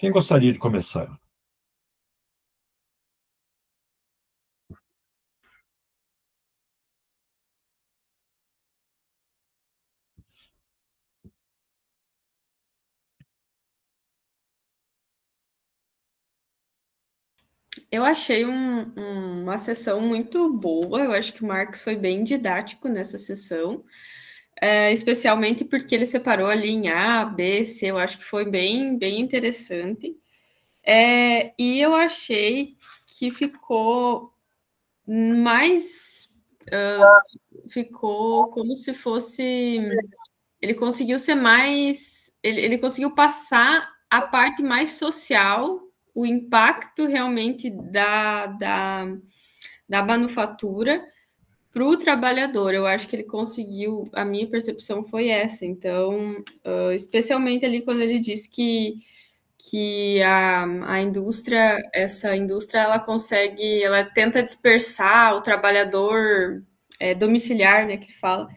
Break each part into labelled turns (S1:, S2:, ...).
S1: Quem gostaria de começar?
S2: Eu achei uma sessão muito boa. Eu acho que o Marx foi bem didático nessa sessão, especialmente porque ele separou ali em A, B, C. Eu acho que foi bem interessante. E eu achei que mais. Ficou como se fosse. Ele conseguiu ser mais. Ele conseguiu passar a parte mais social, o impacto realmente da manufatura para o trabalhador. Eu acho que ele conseguiu, a minha percepção foi essa. Então, especialmente ali quando ele disse que a indústria, essa indústria, ela consegue, ela tenta dispersar o trabalhador domiciliar, né, que fala,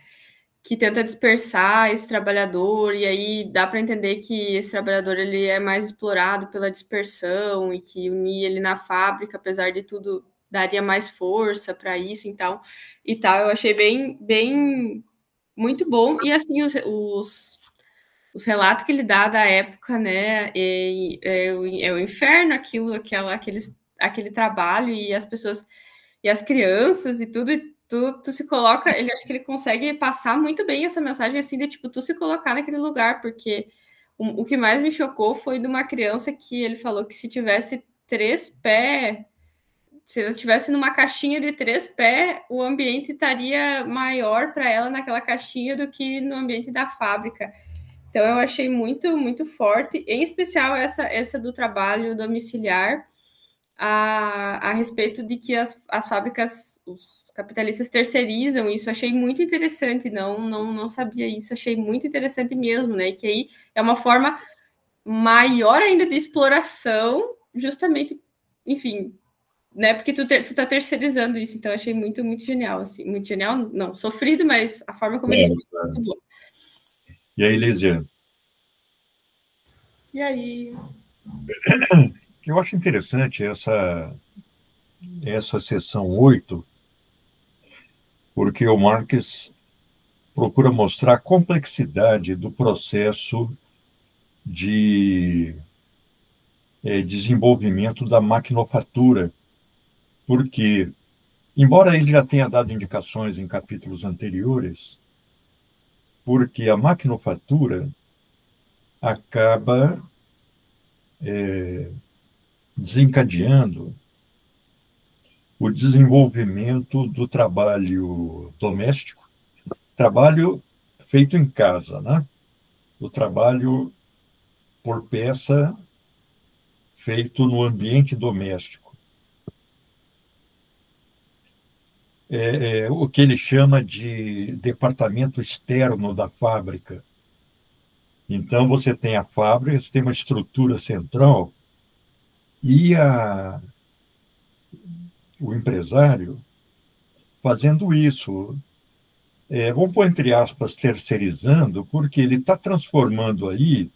S2: que tenta dispersar esse trabalhador, e aí dá para entender que esse trabalhador ele é mais explorado pela dispersão e que unir ele na fábrica, apesar de tudo, daria mais força para isso, então, e tal. Eu achei bem muito bom. E assim, os relatos que ele dá da época, né, é o inferno aquele trabalho, e as pessoas e as crianças e tudo, e tu se coloca, ele acho que ele consegue passar muito bem essa mensagem assim de tipo tu se colocar naquele lugar, porque o que mais me chocou foi de uma criança que ele falou que se tivesse 3 pés, se ela tivesse numa caixinha de 3 pés, o ambiente estaria maior para ela naquela caixinha do que no ambiente da fábrica. Então eu achei muito forte, em especial essa do trabalho domiciliar, a respeito de que as fábricas, os capitalistas terceirizam isso. Achei muito interessante, não sabia isso, achei muito interessante mesmo, né? E que aí é uma forma maior ainda de exploração, justamente, enfim, né? Porque tu tá terceirizando isso, então achei muito genial, assim, muito genial, não, sofrido, mas a forma como ele
S1: Claro,
S2: explica é
S1: claro.
S2: muito boa.
S1: E aí, Lígia,
S2: E aí?
S1: eu acho interessante essa seção 8, porque o Marx procura mostrar a complexidade do processo de desenvolvimento da maquinofatura, porque, embora ele já tenha dado indicações em capítulos anteriores, porque a maquinofatura acaba desencadeando o desenvolvimento do trabalho doméstico, trabalho feito em casa, né? O trabalho por peça feito no ambiente doméstico. É o que ele chama de departamento externo da fábrica. Então, você tem a fábrica, você tem uma estrutura central e o empresário fazendo isso. Vamos pôr entre aspas, terceirizando, porque ele está transformando aí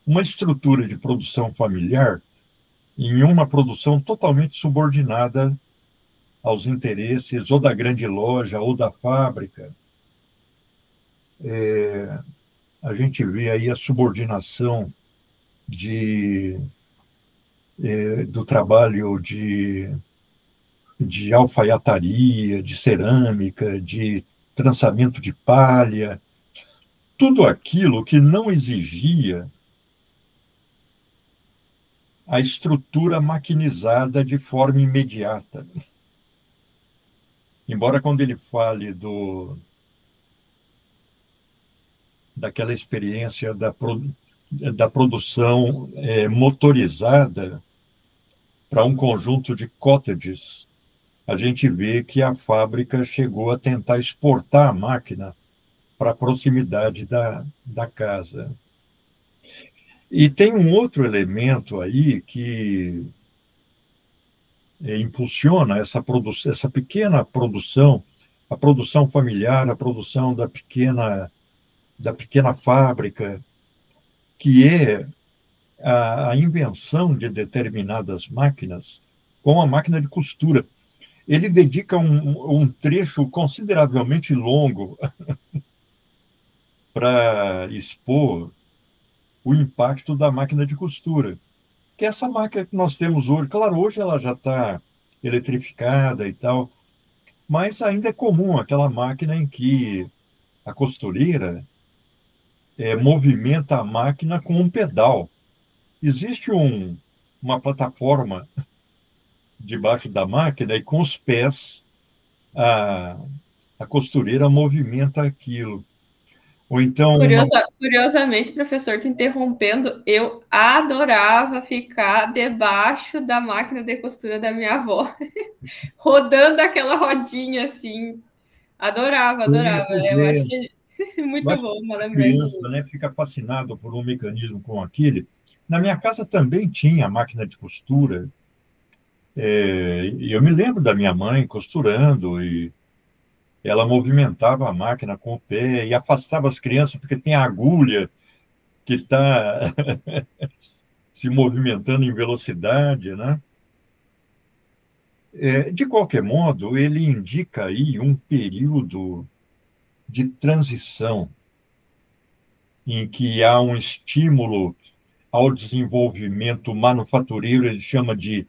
S1: uma estrutura de produção familiar em uma produção totalmente subordinada aos interesses ou da grande loja ou da fábrica. A gente vê aí a subordinação de, do trabalho de alfaiataria, de cerâmica, de trançamento de palha, tudo aquilo que não exigia a estrutura maquinizada de forma imediata. Embora quando ele fale daquela experiência da produção motorizada para um conjunto de cottages, a gente vê que a fábrica chegou a tentar exportar a máquina para a proximidade da casa. E tem um outro elemento aí que impulsiona essa pequena produção, a produção familiar, a produção da pequena fábrica, que é a invenção de determinadas máquinas, como a máquina de costura. Ele dedica um trecho consideravelmente longo para expor o impacto da máquina de costura, que é essa máquina que nós temos hoje. Claro, hoje ela já está eletrificada e tal, mas ainda é comum aquela máquina em que a costureira movimenta a máquina com um pedal. Existe uma plataforma debaixo da máquina e com os pés a, a costureira movimenta aquilo. Ou então
S2: Curiosamente, professor, te interrompendo, eu adorava ficar debaixo da máquina de costura da minha avó, rodando aquela rodinha assim. Adorava, adorava.
S1: Pois
S2: Eu
S1: é,
S2: acho que é
S1: eu
S2: muito
S1: acho que
S2: bom, uma
S1: a
S2: lembrança
S1: criança, né, fica fascinado por um mecanismo como aquele. Na minha casa também tinha máquina de costura. E eu me lembro da minha mãe costurando e ela movimentava a máquina com o pé e afastava as crianças, porque tem a agulha que está se movimentando em velocidade, né? De qualquer modo, ele indica aí um período de transição em que há um estímulo ao desenvolvimento manufatureiro, ele chama de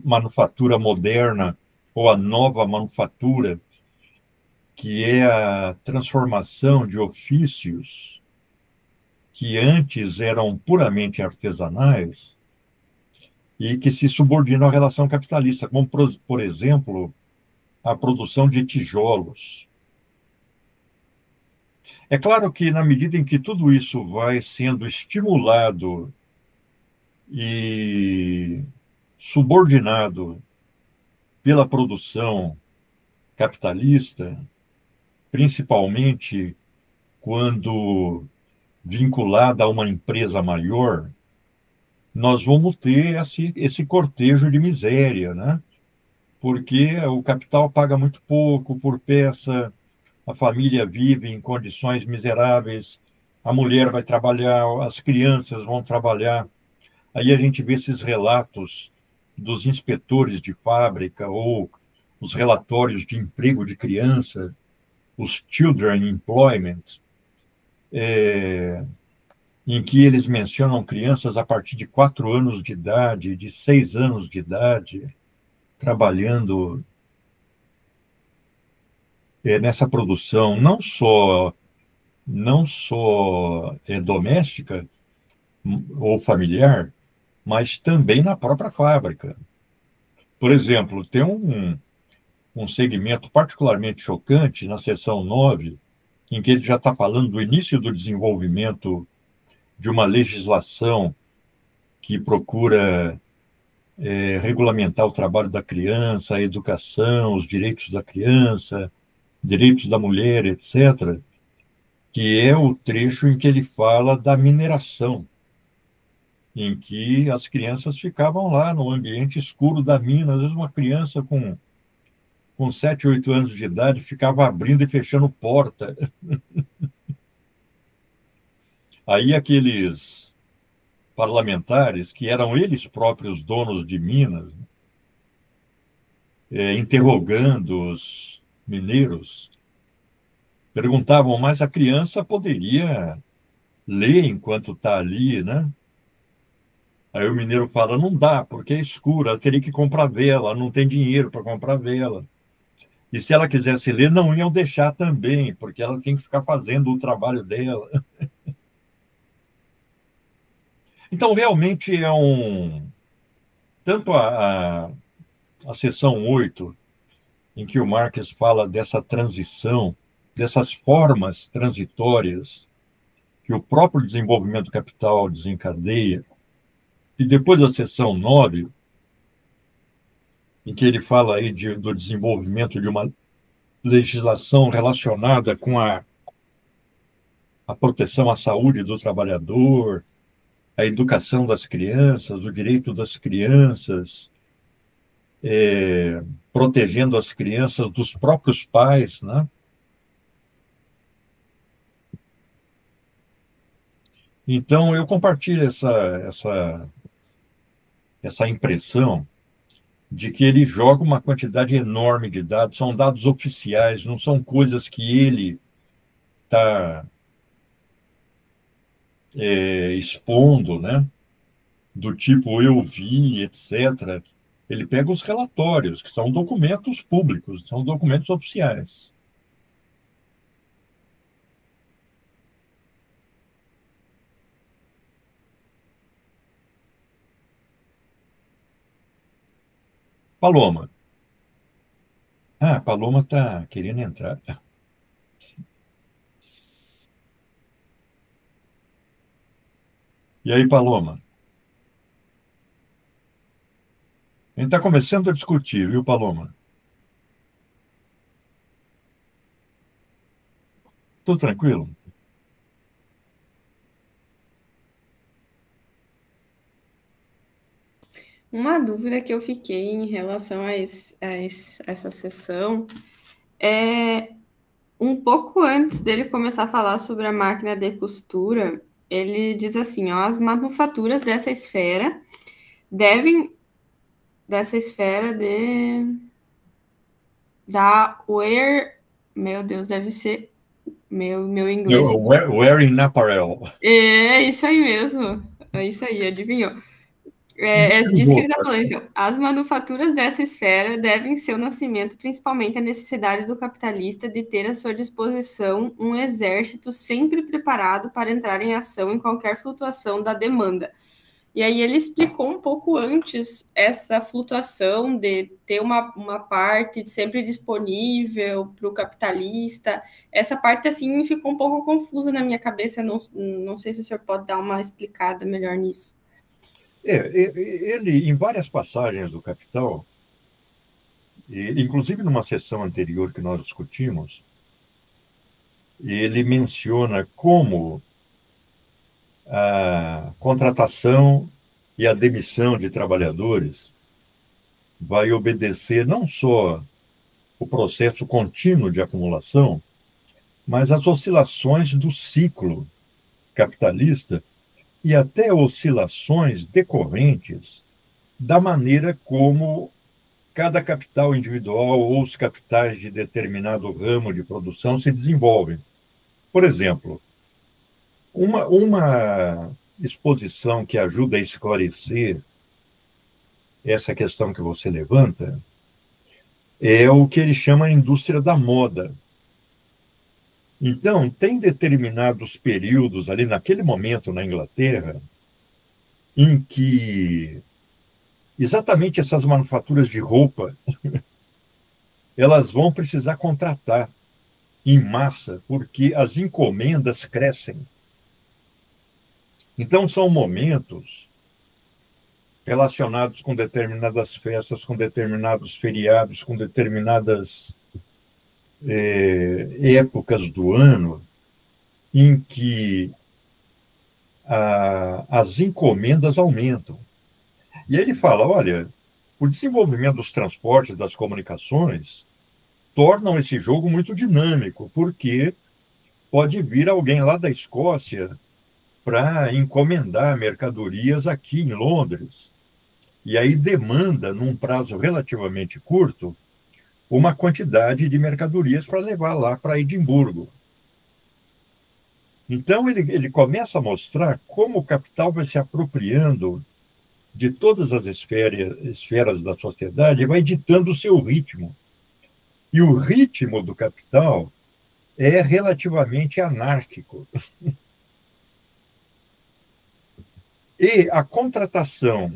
S1: manufatura moderna ou a nova manufatura, que é a transformação de ofícios que antes eram puramente artesanais e que se subordinam à relação capitalista, como, por exemplo, a produção de tijolos. É claro que, na medida em que tudo isso vai sendo estimulado e subordinado pela produção capitalista, principalmente quando vinculada a uma empresa maior, nós vamos ter esse cortejo de miséria, né? Porque o capital paga muito pouco por peça, a família vive em condições miseráveis, a mulher vai trabalhar, as crianças vão trabalhar. Aí a gente vê esses relatos dos inspetores de fábrica ou os relatórios de emprego de criança, os Children Employment, em que eles mencionam crianças a partir de 4 anos de idade, de 6 anos de idade, trabalhando nessa produção não só doméstica ou familiar, mas também na própria fábrica. Por exemplo, tem um segmento particularmente chocante na seção 9, em que ele já está falando do início do desenvolvimento de uma legislação que procura regulamentar o trabalho da criança, a educação, os direitos da criança, direitos da mulher, etc., que é o trecho em que ele fala da mineração, em que as crianças ficavam lá no ambiente escuro da mina. Às vezes uma criança com 7, 8 anos de idade ficava abrindo e fechando porta. Aí aqueles parlamentares, que eram eles próprios donos de minas, interrogando os mineiros, perguntavam, mas a criança poderia ler enquanto está ali, né? Aí o mineiro fala, não dá, porque é escuro, ela teria que comprar vela, não tem dinheiro para comprar vela. E se ela quisesse ler, não iam deixar também, porque ela tem que ficar fazendo o trabalho dela. Então, realmente é tanto a seção 8 em que o Marx fala dessa transição, dessas formas transitórias que o próprio desenvolvimento do capital desencadeia, e depois a seção 9 em que ele fala aí do desenvolvimento de uma legislação relacionada com a proteção à saúde do trabalhador, a educação das crianças, o direito das crianças, protegendo as crianças dos próprios pais, né? Então, eu compartilho essa impressão de que ele joga uma quantidade enorme de dados, são dados oficiais, não são coisas que ele está expondo, né? Do tipo eu vi, etc. Ele pega os relatórios, que são documentos públicos, são documentos oficiais. Paloma. Ah, a Paloma está querendo entrar. E aí, Paloma? A gente está começando a discutir, viu, Paloma? Tudo tranquilo?
S2: Uma dúvida que eu fiquei em relação essa sessão é um pouco antes dele começar a falar sobre a máquina de costura, ele diz assim, ó, as manufaturas devem dessa esfera da where, meu Deus, deve ser meu inglês.
S1: Wearing apparel.
S2: É isso aí mesmo. É isso aí, adivinhou. É
S1: Vestir
S2: disso que ele está
S1: roupa.
S2: falando, então. As manufaturas dessa esfera devem ser o nascimento, principalmente a necessidade do capitalista de ter à sua disposição um exército sempre preparado para entrar em ação em qualquer flutuação da demanda. E aí ele explicou um pouco antes essa flutuação de ter uma parte sempre disponível para o capitalista. Essa parte, assim, ficou um pouco confusa na minha cabeça. Não sei se o senhor pode dar uma explicada melhor nisso.
S1: Ele, em várias passagens do Capital, inclusive numa sessão anterior que nós discutimos, ele menciona como a contratação e a demissão de trabalhadores vai obedecer não só o processo contínuo de acumulação, mas as oscilações do ciclo capitalista e até oscilações decorrentes da maneira como cada capital individual ou os capitais de determinado ramo de produção se desenvolvem. Por exemplo, uma exposição que ajuda a esclarecer essa questão que você levanta é o que ele chama a indústria da moda. Então, tem determinados períodos ali, naquele momento na Inglaterra, em que exatamente essas manufaturas de roupa elas vão precisar contratar em massa, porque as encomendas crescem. Então, são momentos relacionados com determinadas festas, com determinados feriados, com determinadas épocas do ano, em que as encomendas aumentam. E ele fala, olha, o desenvolvimento dos transportes, das comunicações, tornam esse jogo muito dinâmico, porque pode vir alguém lá da Escócia para encomendar mercadorias aqui em Londres. E aí demanda, num prazo relativamente curto, uma quantidade de mercadorias para levar lá para Edimburgo. Então, ele começa a mostrar como o capital vai se apropriando de todas as esferas da sociedade e vai ditando o seu ritmo. E o ritmo do capital é relativamente anárquico. E a contratação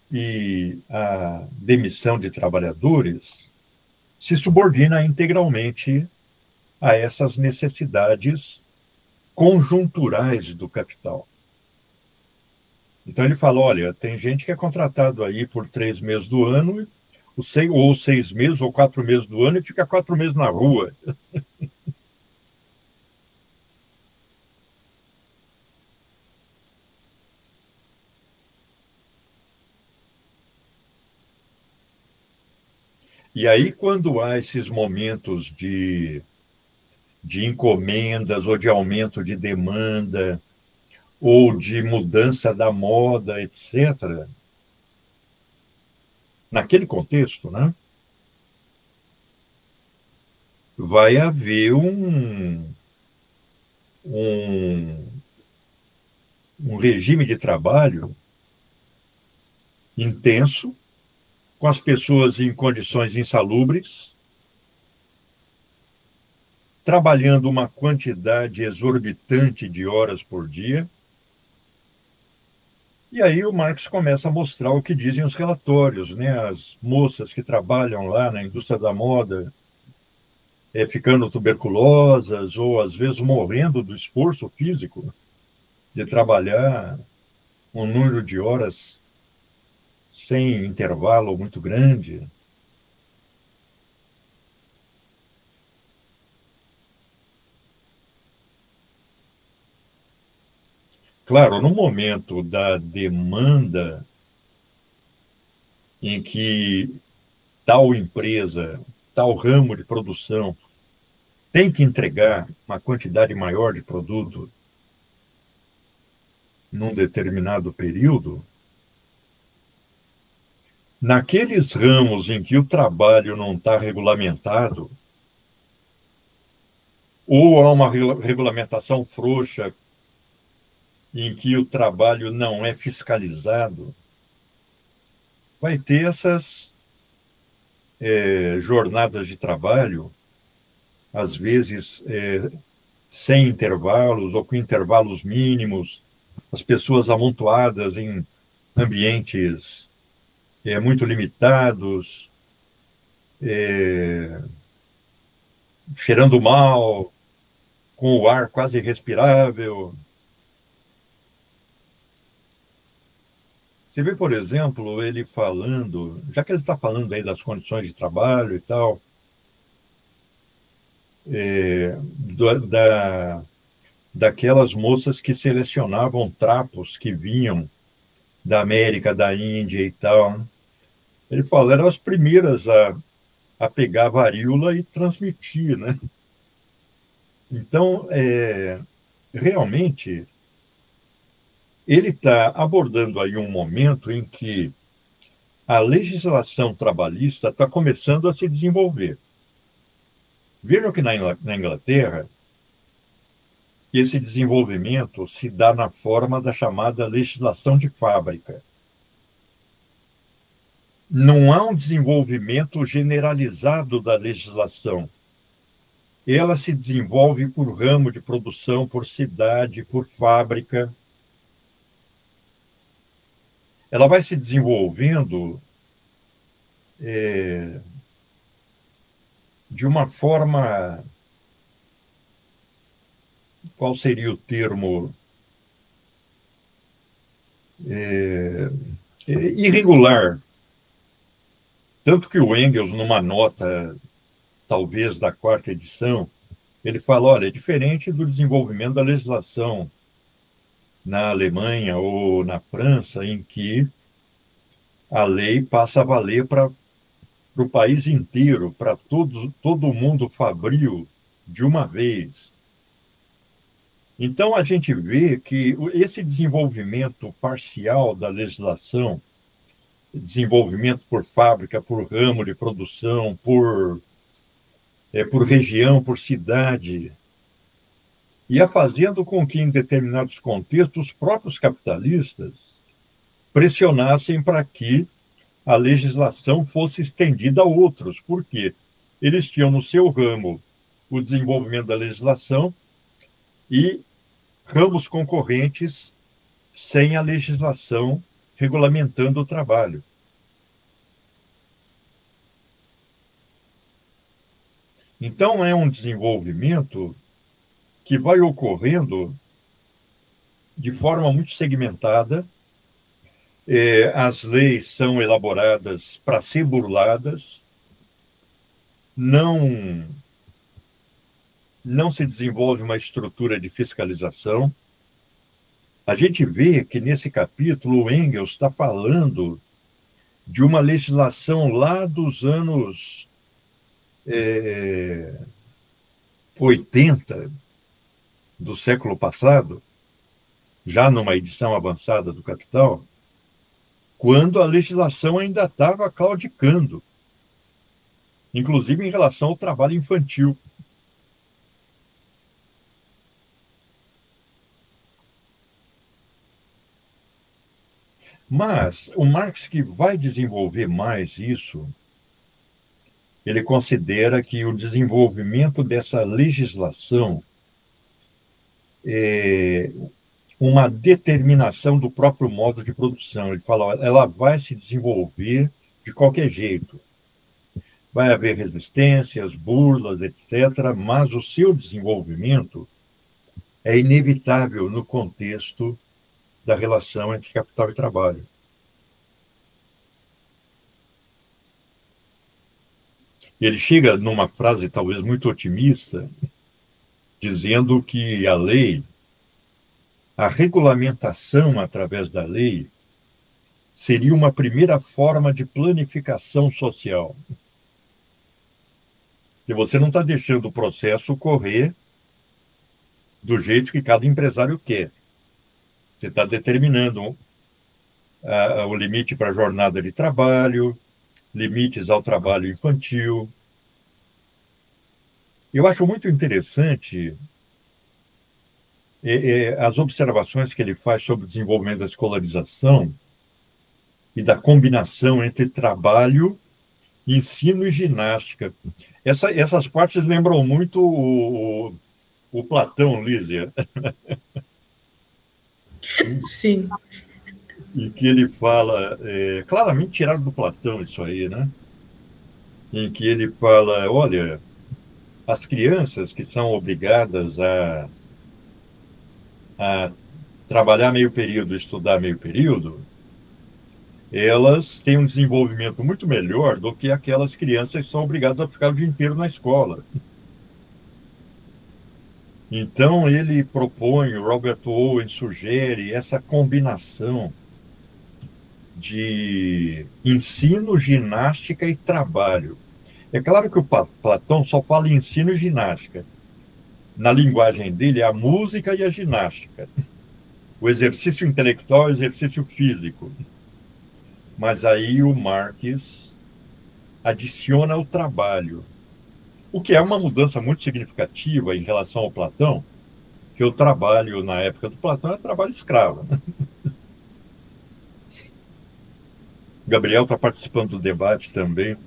S1: e a demissão de trabalhadores se subordina integralmente a essas necessidades conjunturais do capital. Então ele fala, olha, tem gente que é contratado aí por 3 meses do ano, ou 6 meses, ou 4 meses do ano, e fica 4 meses na rua. E aí, quando há esses momentos de encomendas ou de aumento de demanda, ou de mudança da moda, etc., naquele contexto, né, vai haver um, um regime de trabalho intenso, com as pessoas em condições insalubres, trabalhando uma quantidade exorbitante de horas por dia. E aí o Marx começa a mostrar o que dizem os relatórios, né? As moças que trabalham lá na indústria da moda, ficando tuberculosas ou às vezes morrendo do esforço físico de trabalhar um número de horas sem intervalo muito grande. Claro, no momento da demanda em que tal empresa, tal ramo de produção tem que entregar uma quantidade maior de produto num determinado período, naqueles ramos em que o trabalho não está regulamentado, ou há uma regulamentação frouxa em que o trabalho não é fiscalizado, vai ter essas jornadas de trabalho, às vezes sem intervalos ou com intervalos mínimos, as pessoas amontoadas em ambientes muito limitados, cheirando mal, com o ar quase irrespirável. Você vê, por exemplo, ele falando, já que ele está falando aí das condições de trabalho e tal, daquelas moças que selecionavam trapos que vinham da América, da Índia e tal, né? Ele fala, eram as primeiras a pegar a varíola e transmitir, né? Então, realmente, ele está abordando aí um momento em que a legislação trabalhista está começando a se desenvolver. Viram que na Inglaterra, esse desenvolvimento se dá na forma da chamada legislação de fábrica. Não há um desenvolvimento generalizado da legislação. Ela se desenvolve por ramo de produção, por cidade, por fábrica. Ela vai se desenvolvendo de uma forma... Qual seria o termo? Irregular. Tanto que o Engels, numa nota, talvez da 4ª edição, ele fala, olha, é diferente do desenvolvimento da legislação na Alemanha ou na França, em que a lei passa a valer para o país inteiro, para todo mundo fabril de uma vez. Então, a gente vê que esse desenvolvimento parcial da legislação, desenvolvimento por fábrica, por ramo de produção, por região, por cidade, ia fazendo com que, em determinados contextos, os próprios capitalistas pressionassem para que a legislação fosse estendida a outros. Por quê? Eles tinham no seu ramo o desenvolvimento da legislação e ramos concorrentes sem a legislação regulamentando o trabalho. Então, é um desenvolvimento que vai ocorrendo de forma muito segmentada. As leis são elaboradas para ser burladas, não se desenvolve uma estrutura de fiscalização. A gente vê que, nesse capítulo, o Engels está falando de uma legislação lá dos anos 80 do século passado, já numa edição avançada do Capital, quando a legislação ainda estava claudicando, inclusive em relação ao trabalho infantil. Mas o Marx, que vai desenvolver mais isso, ele considera que o desenvolvimento dessa legislação é uma determinação do próprio modo de produção. Ele fala, ela vai se desenvolver de qualquer jeito. Vai haver resistências, burlas, etc., mas o seu desenvolvimento é inevitável no contexto da relação entre capital e trabalho. Ele chega numa frase talvez muito otimista, dizendo que a lei, a regulamentação através da lei, seria uma primeira forma de planificação social. E você não está deixando o processo correr do jeito que cada empresário quer. Você está determinando o limite para a jornada de trabalho, limites ao trabalho infantil. Eu acho muito interessante as observações que ele faz sobre o desenvolvimento da escolarização e da combinação entre trabalho, ensino e ginástica. Essas partes lembram muito o Platão, Lísia.
S3: Sim.
S1: E que ele fala, claramente tirado do Platão isso aí, né? Em que ele fala, olha, as crianças que são obrigadas a trabalhar meio período, estudar meio período, elas têm um desenvolvimento muito melhor do que aquelas crianças que são obrigadas a ficar o dia inteiro na escola. Então, ele propõe, o Robert Owen sugere essa combinação de ensino, ginástica e trabalho. É claro que o Platão só fala em ensino e ginástica. Na linguagem dele, é a música e a ginástica. O exercício intelectual e o exercício físico. Mas aí o Marx adiciona o trabalho, o que é uma mudança muito significativa em relação ao Platão, que o trabalho, na época do Platão, era trabalho escravo. Gabriel está participando do debate também.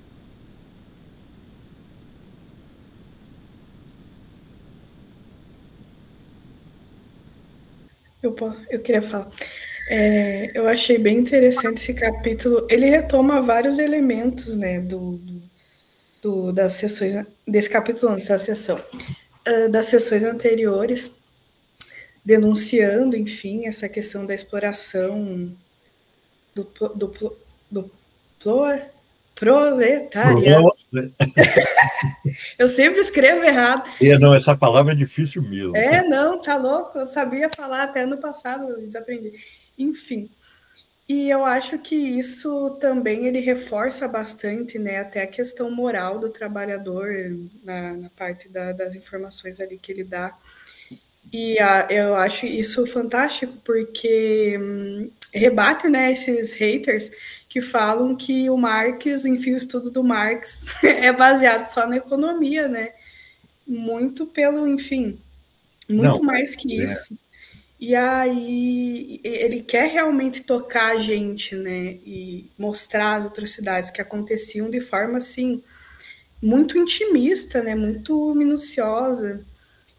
S3: Eu queria falar. Eu achei bem interessante esse capítulo. Ele retoma vários elementos, né, das sessões, desse capítulo antes da sessão, das sessões anteriores, denunciando, enfim, essa questão da exploração do proletariado. Eu sempre escrevo errado.
S1: Não, essa palavra é difícil mesmo.
S3: Não, tá louco. Eu sabia falar até ano passado, eu desaprendi. Enfim. E eu acho que isso também ele reforça bastante, né, até a questão moral do trabalhador na parte das informações ali que ele dá. E eu acho isso fantástico porque rebate, né, esses haters que falam que o Marx, enfim, o estudo do Marx é baseado só na economia, né? Muito pelo, enfim, muito mais que isso. E aí ele quer realmente tocar a gente, né? E mostrar as atrocidades que aconteciam de forma, assim, muito intimista, né? Muito minuciosa.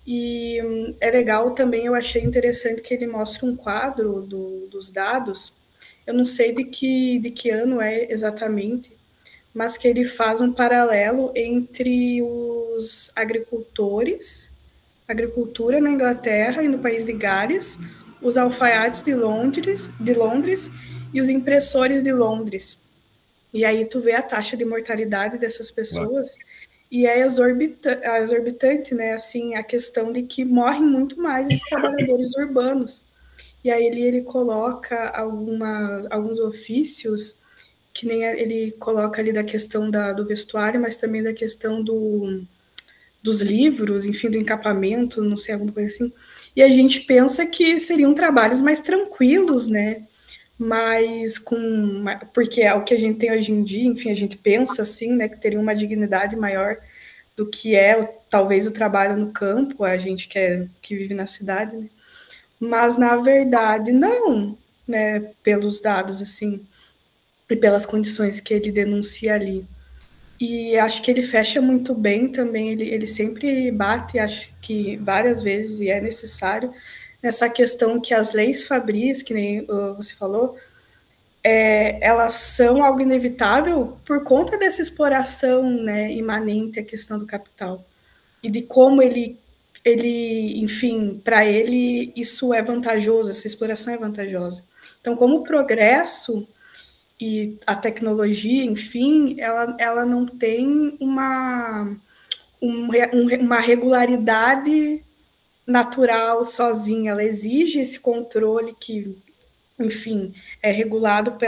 S3: E é legal também, eu achei interessante que ele mostra um quadro dos dados. Eu não sei de que ano é exatamente, mas que ele faz um paralelo entre os agricultura na Inglaterra e no país de Gales, os alfaiates de Londres e os impressores de Londres. E aí tu vê a taxa de mortalidade dessas pessoas e é exorbitante, né? Assim, a questão de que morrem muito mais os trabalhadores urbanos. E aí ele coloca alguns ofícios, que nem ele coloca ali da questão do vestuário, mas também da questão dos livros, enfim, do encapamento, não sei, alguma coisa assim. E a gente pensa que seriam trabalhos mais tranquilos, né? Mas porque é o que a gente tem hoje em dia, enfim, a gente pensa assim, né, que teria uma dignidade maior do que talvez o trabalho no campo, a gente que vive na cidade, né? Mas na verdade não, né, pelos dados assim e pelas condições que ele denuncia ali. E acho que ele fecha muito bem também, ele sempre bate, acho que várias vezes, e é necessário, nessa questão que as leis fabris, que nem você falou, elas são algo inevitável por conta dessa exploração, né, imanente à questão do capital. E de como ele enfim, para ele isso é vantajoso, essa exploração é vantajosa. Então, como o progresso e a tecnologia, enfim, ela não tem uma regularidade natural sozinha, ela exige esse controle que, enfim, é regulado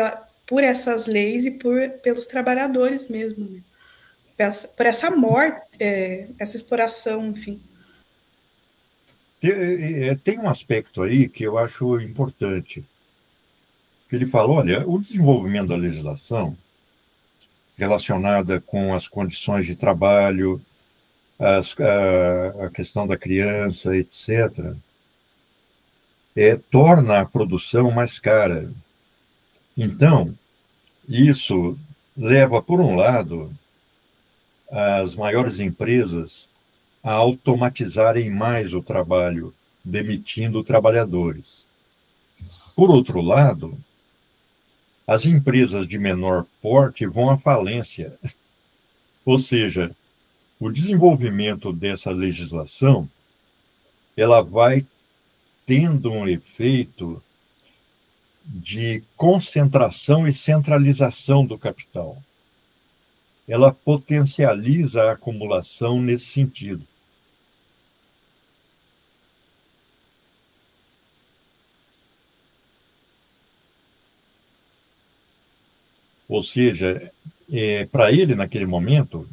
S3: por essas leis e pelos trabalhadores mesmo, né? Por essa morte, essa exploração, enfim.
S1: Tem um aspecto aí que eu acho importante, que ele falou, olha, o desenvolvimento da legislação relacionada com as condições de trabalho, a questão da criança, etc., torna a produção mais cara. Então, isso leva, por um lado, as maiores empresas a automatizarem mais o trabalho, demitindo trabalhadores. Por outro lado, as empresas de menor porte vão à falência. Ou seja, o desenvolvimento dessa legislação, ela vai tendo um efeito de concentração e centralização do capital. Ela potencializa a acumulação nesse sentido. Ou seja, para ele, naquele momento,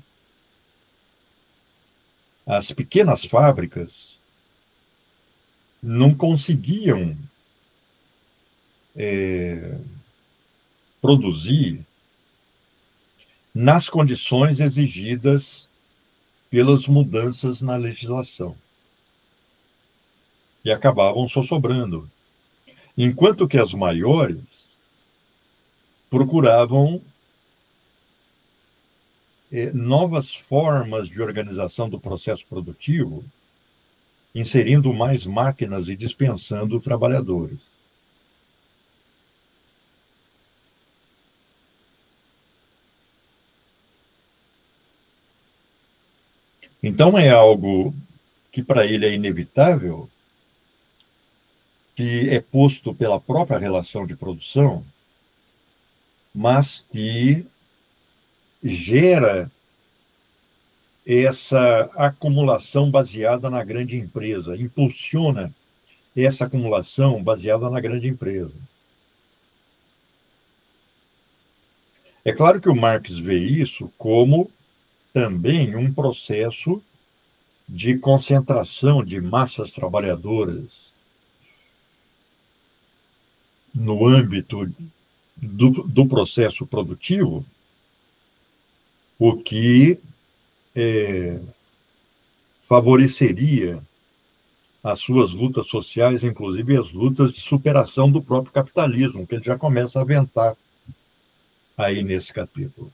S1: as pequenas fábricas não conseguiam produzir nas condições exigidas pelas mudanças na legislação. E acabavam só sobrando. Enquanto que as maiores procuravam novas formas de organização do processo produtivo, inserindo mais máquinas e dispensando trabalhadores. Então, é algo que para ele é inevitável, que é posto pela própria relação de produção, mas que gera essa acumulação baseada na grande empresa, impulsiona essa acumulação baseada na grande empresa. É claro que o Marx vê isso como também um processo de concentração de massas trabalhadoras no âmbito do processo produtivo, o que favoreceria as suas lutas sociais, inclusive as lutas de superação do próprio capitalismo, que ele já começa a aventar aí nesse capítulo.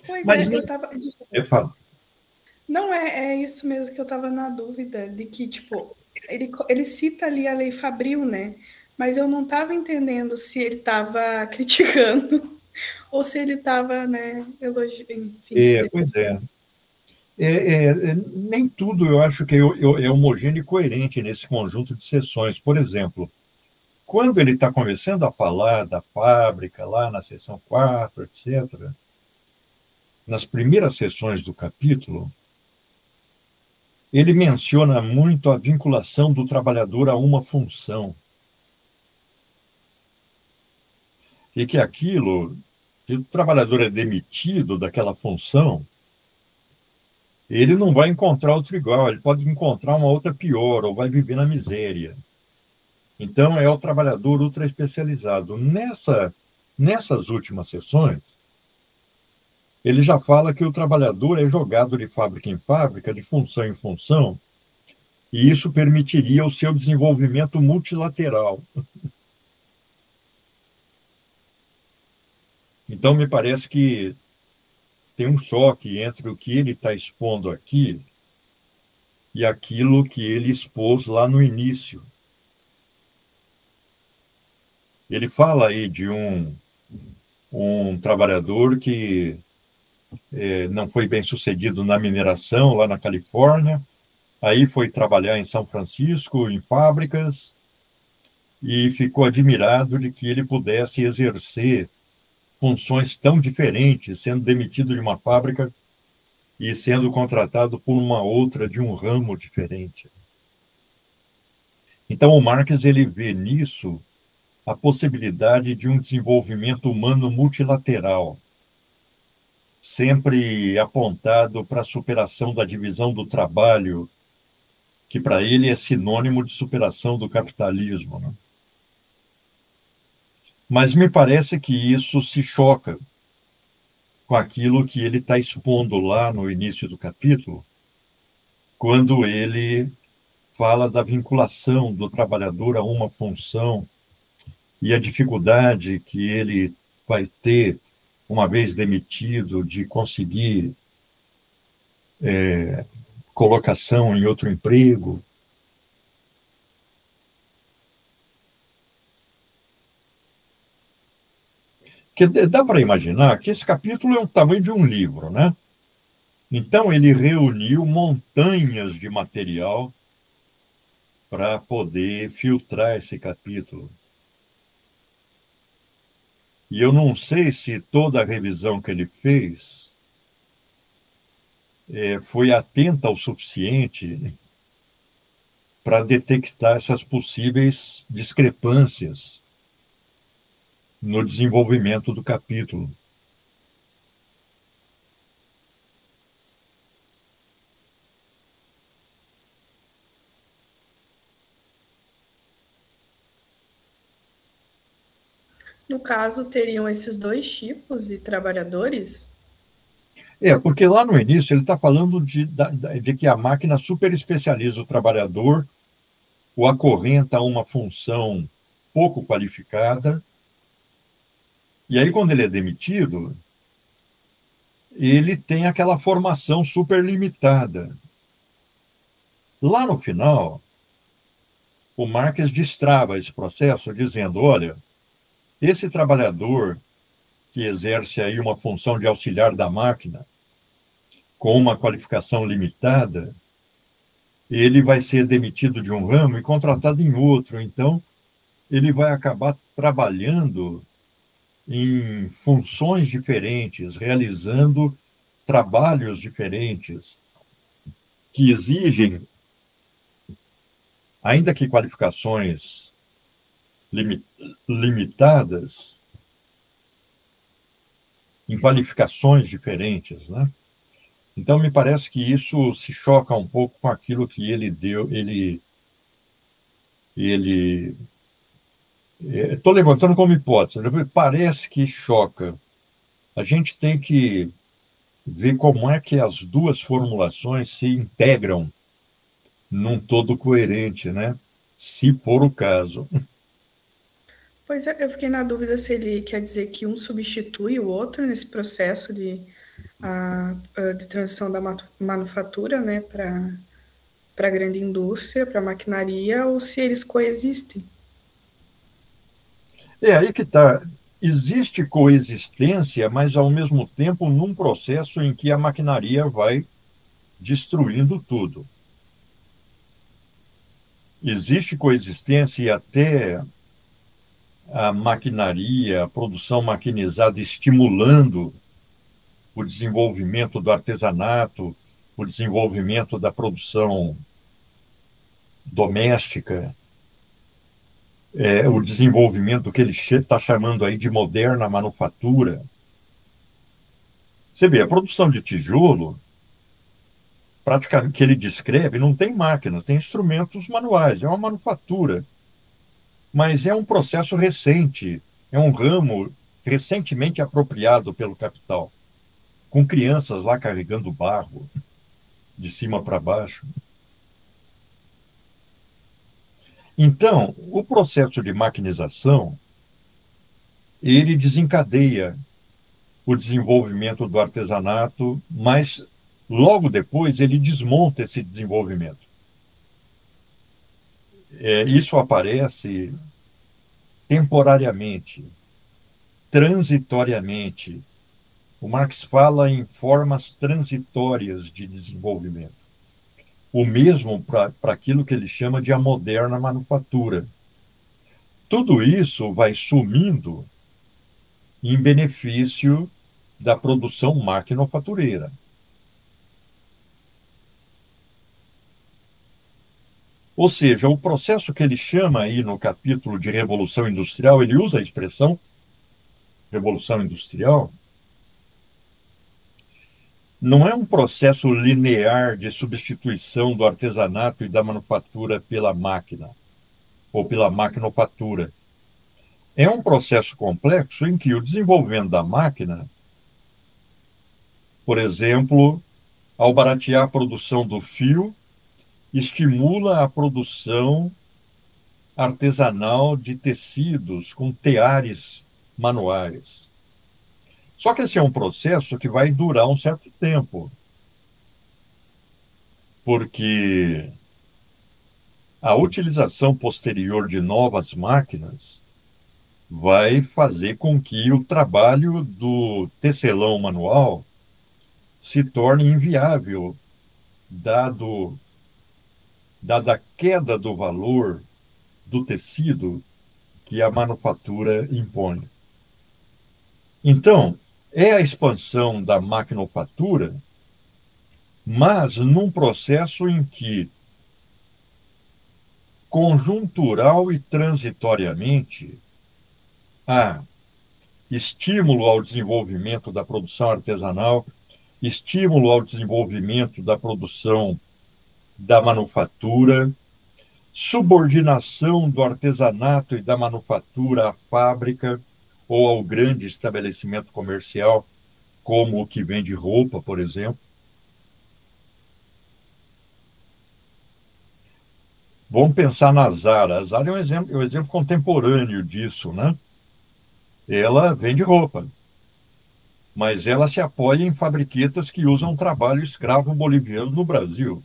S3: Pois
S1: Mas
S3: eu
S1: falo.
S3: Não, é isso mesmo que eu estava na dúvida, de que, tipo, ele cita ali a Lei Fabril, né? Mas eu não estava entendendo se ele estava criticando ou se ele estava, né, elogiando, enfim.
S1: Pois é. Nem tudo eu acho que é homogêneo e coerente nesse conjunto de sessões. Por exemplo, quando ele está começando a falar da fábrica, lá na seção 4, etc., nas primeiras sessões do capítulo, ele menciona muito a vinculação do trabalhador a uma função. E que aquilo, que o trabalhador é demitido daquela função, ele não vai encontrar outro igual, ele pode encontrar uma outra pior, ou vai viver na miséria. Então, é o trabalhador ultra especializado. Nessas últimas sessões, ele já fala que o trabalhador é jogado de fábrica em fábrica, de função em função, e isso permitiria o seu desenvolvimento multilateral. Então, me parece que tem um choque entre o que ele está expondo aqui e aquilo que ele expôs lá no início. Ele fala aí de um trabalhador que não foi bem sucedido na mineração, lá na Califórnia, aí foi trabalhar em São Francisco, em fábricas, e ficou admirado de que ele pudesse exercer funções tão diferentes, sendo demitido de uma fábrica e sendo contratado por uma outra de um ramo diferente. Então, o Marx ele vê nisso a possibilidade de um desenvolvimento humano multilateral, sempre apontado para a superação da divisão do trabalho, que para ele é sinônimo de superação do capitalismo, né? Mas me parece que isso se choca com aquilo que ele está expondo lá no início do capítulo, quando ele fala da vinculação do trabalhador a uma função e a dificuldade que ele vai ter, uma vez demitido, de conseguir colocação em outro emprego. Que dá para imaginar que esse capítulo é o tamanho de um livro, né? Então, ele reuniu montanhas de material para poder filtrar esse capítulo. E eu não sei se toda a revisão que ele fez foi atenta o suficiente para detectar essas possíveis discrepâncias no desenvolvimento do capítulo.
S3: No caso, teriam esses dois tipos de trabalhadores?
S1: Porque lá no início ele está falando de que a máquina superespecializa o trabalhador, o acorrenta a uma função pouco qualificada, e aí quando ele é demitido, ele tem aquela formação super limitada. Lá no final, o Marx destrava esse processo dizendo, olha, esse trabalhador que exerce aí uma função de auxiliar da máquina, com uma qualificação limitada, ele vai ser demitido de um ramo e contratado em outro. Então, ele vai acabar trabalhando em funções diferentes, realizando trabalhos diferentes, que exigem, ainda que qualificações limitadas, em qualificações diferentes, né? Então, me parece que isso se choca um pouco com aquilo que ele deu. Estou levantando como hipótese, parece que choca. A gente tem que ver como é que as duas formulações se integram num todo coerente, né? Se for o caso.
S3: Pois é, eu fiquei na dúvida se ele quer dizer que um substitui o outro nesse processo de transição da manufatura, né, para a grande indústria, para a maquinaria, ou se eles coexistem.
S1: Aí que está. Existe coexistência, mas, ao mesmo tempo, num processo em que a maquinaria vai destruindo tudo. Existe coexistência e até a maquinaria, a produção maquinizada estimulando o desenvolvimento do artesanato, o desenvolvimento da produção doméstica, o desenvolvimento do que ele está chamando aí de moderna manufatura. Você vê, a produção de tijolo praticamente, que ele descreve, não tem máquinas, tem instrumentos manuais, é uma manufatura, mas é um processo recente, é um ramo recentemente apropriado pelo capital, com crianças lá carregando barro de cima para baixo. Então, o processo de maquinização, ele desencadeia o desenvolvimento do artesanato, mas logo depois ele desmonta esse desenvolvimento. Isso aparece temporariamente, transitoriamente. O Marx fala em formas transitórias de desenvolvimento. O mesmo para aquilo que ele chama de a moderna manufatura. Tudo isso vai sumindo em benefício da produção maquinofatureira. Ou seja, o processo que ele chama aí no capítulo de Revolução Industrial, ele usa a expressão Revolução Industrial, não é um processo linear de substituição do artesanato e da manufatura pela máquina, ou pela maquinofatura. É um processo complexo em que o desenvolvimento da máquina, por exemplo, ao baratear a produção do fio, estimula a produção artesanal de tecidos com teares manuais. Só que esse é um processo que vai durar um certo tempo, porque a utilização posterior de novas máquinas vai fazer com que o trabalho do tecelão manual se torne inviável, dada a queda do valor do tecido que a manufatura impõe. Então, é a expansão da maquinofatura, mas num processo em que, conjuntural e transitoriamente, há estímulo ao desenvolvimento da produção artesanal, estímulo ao desenvolvimento da produção da manufatura, subordinação do artesanato e da manufatura à fábrica ou ao grande estabelecimento comercial, como o que vende roupa, por exemplo. Vamos pensar na Zara. A Zara é um exemplo contemporâneo disso, né? Ela vende roupa, mas ela se apoia em fabriquetas que usam trabalho escravo boliviano no Brasil.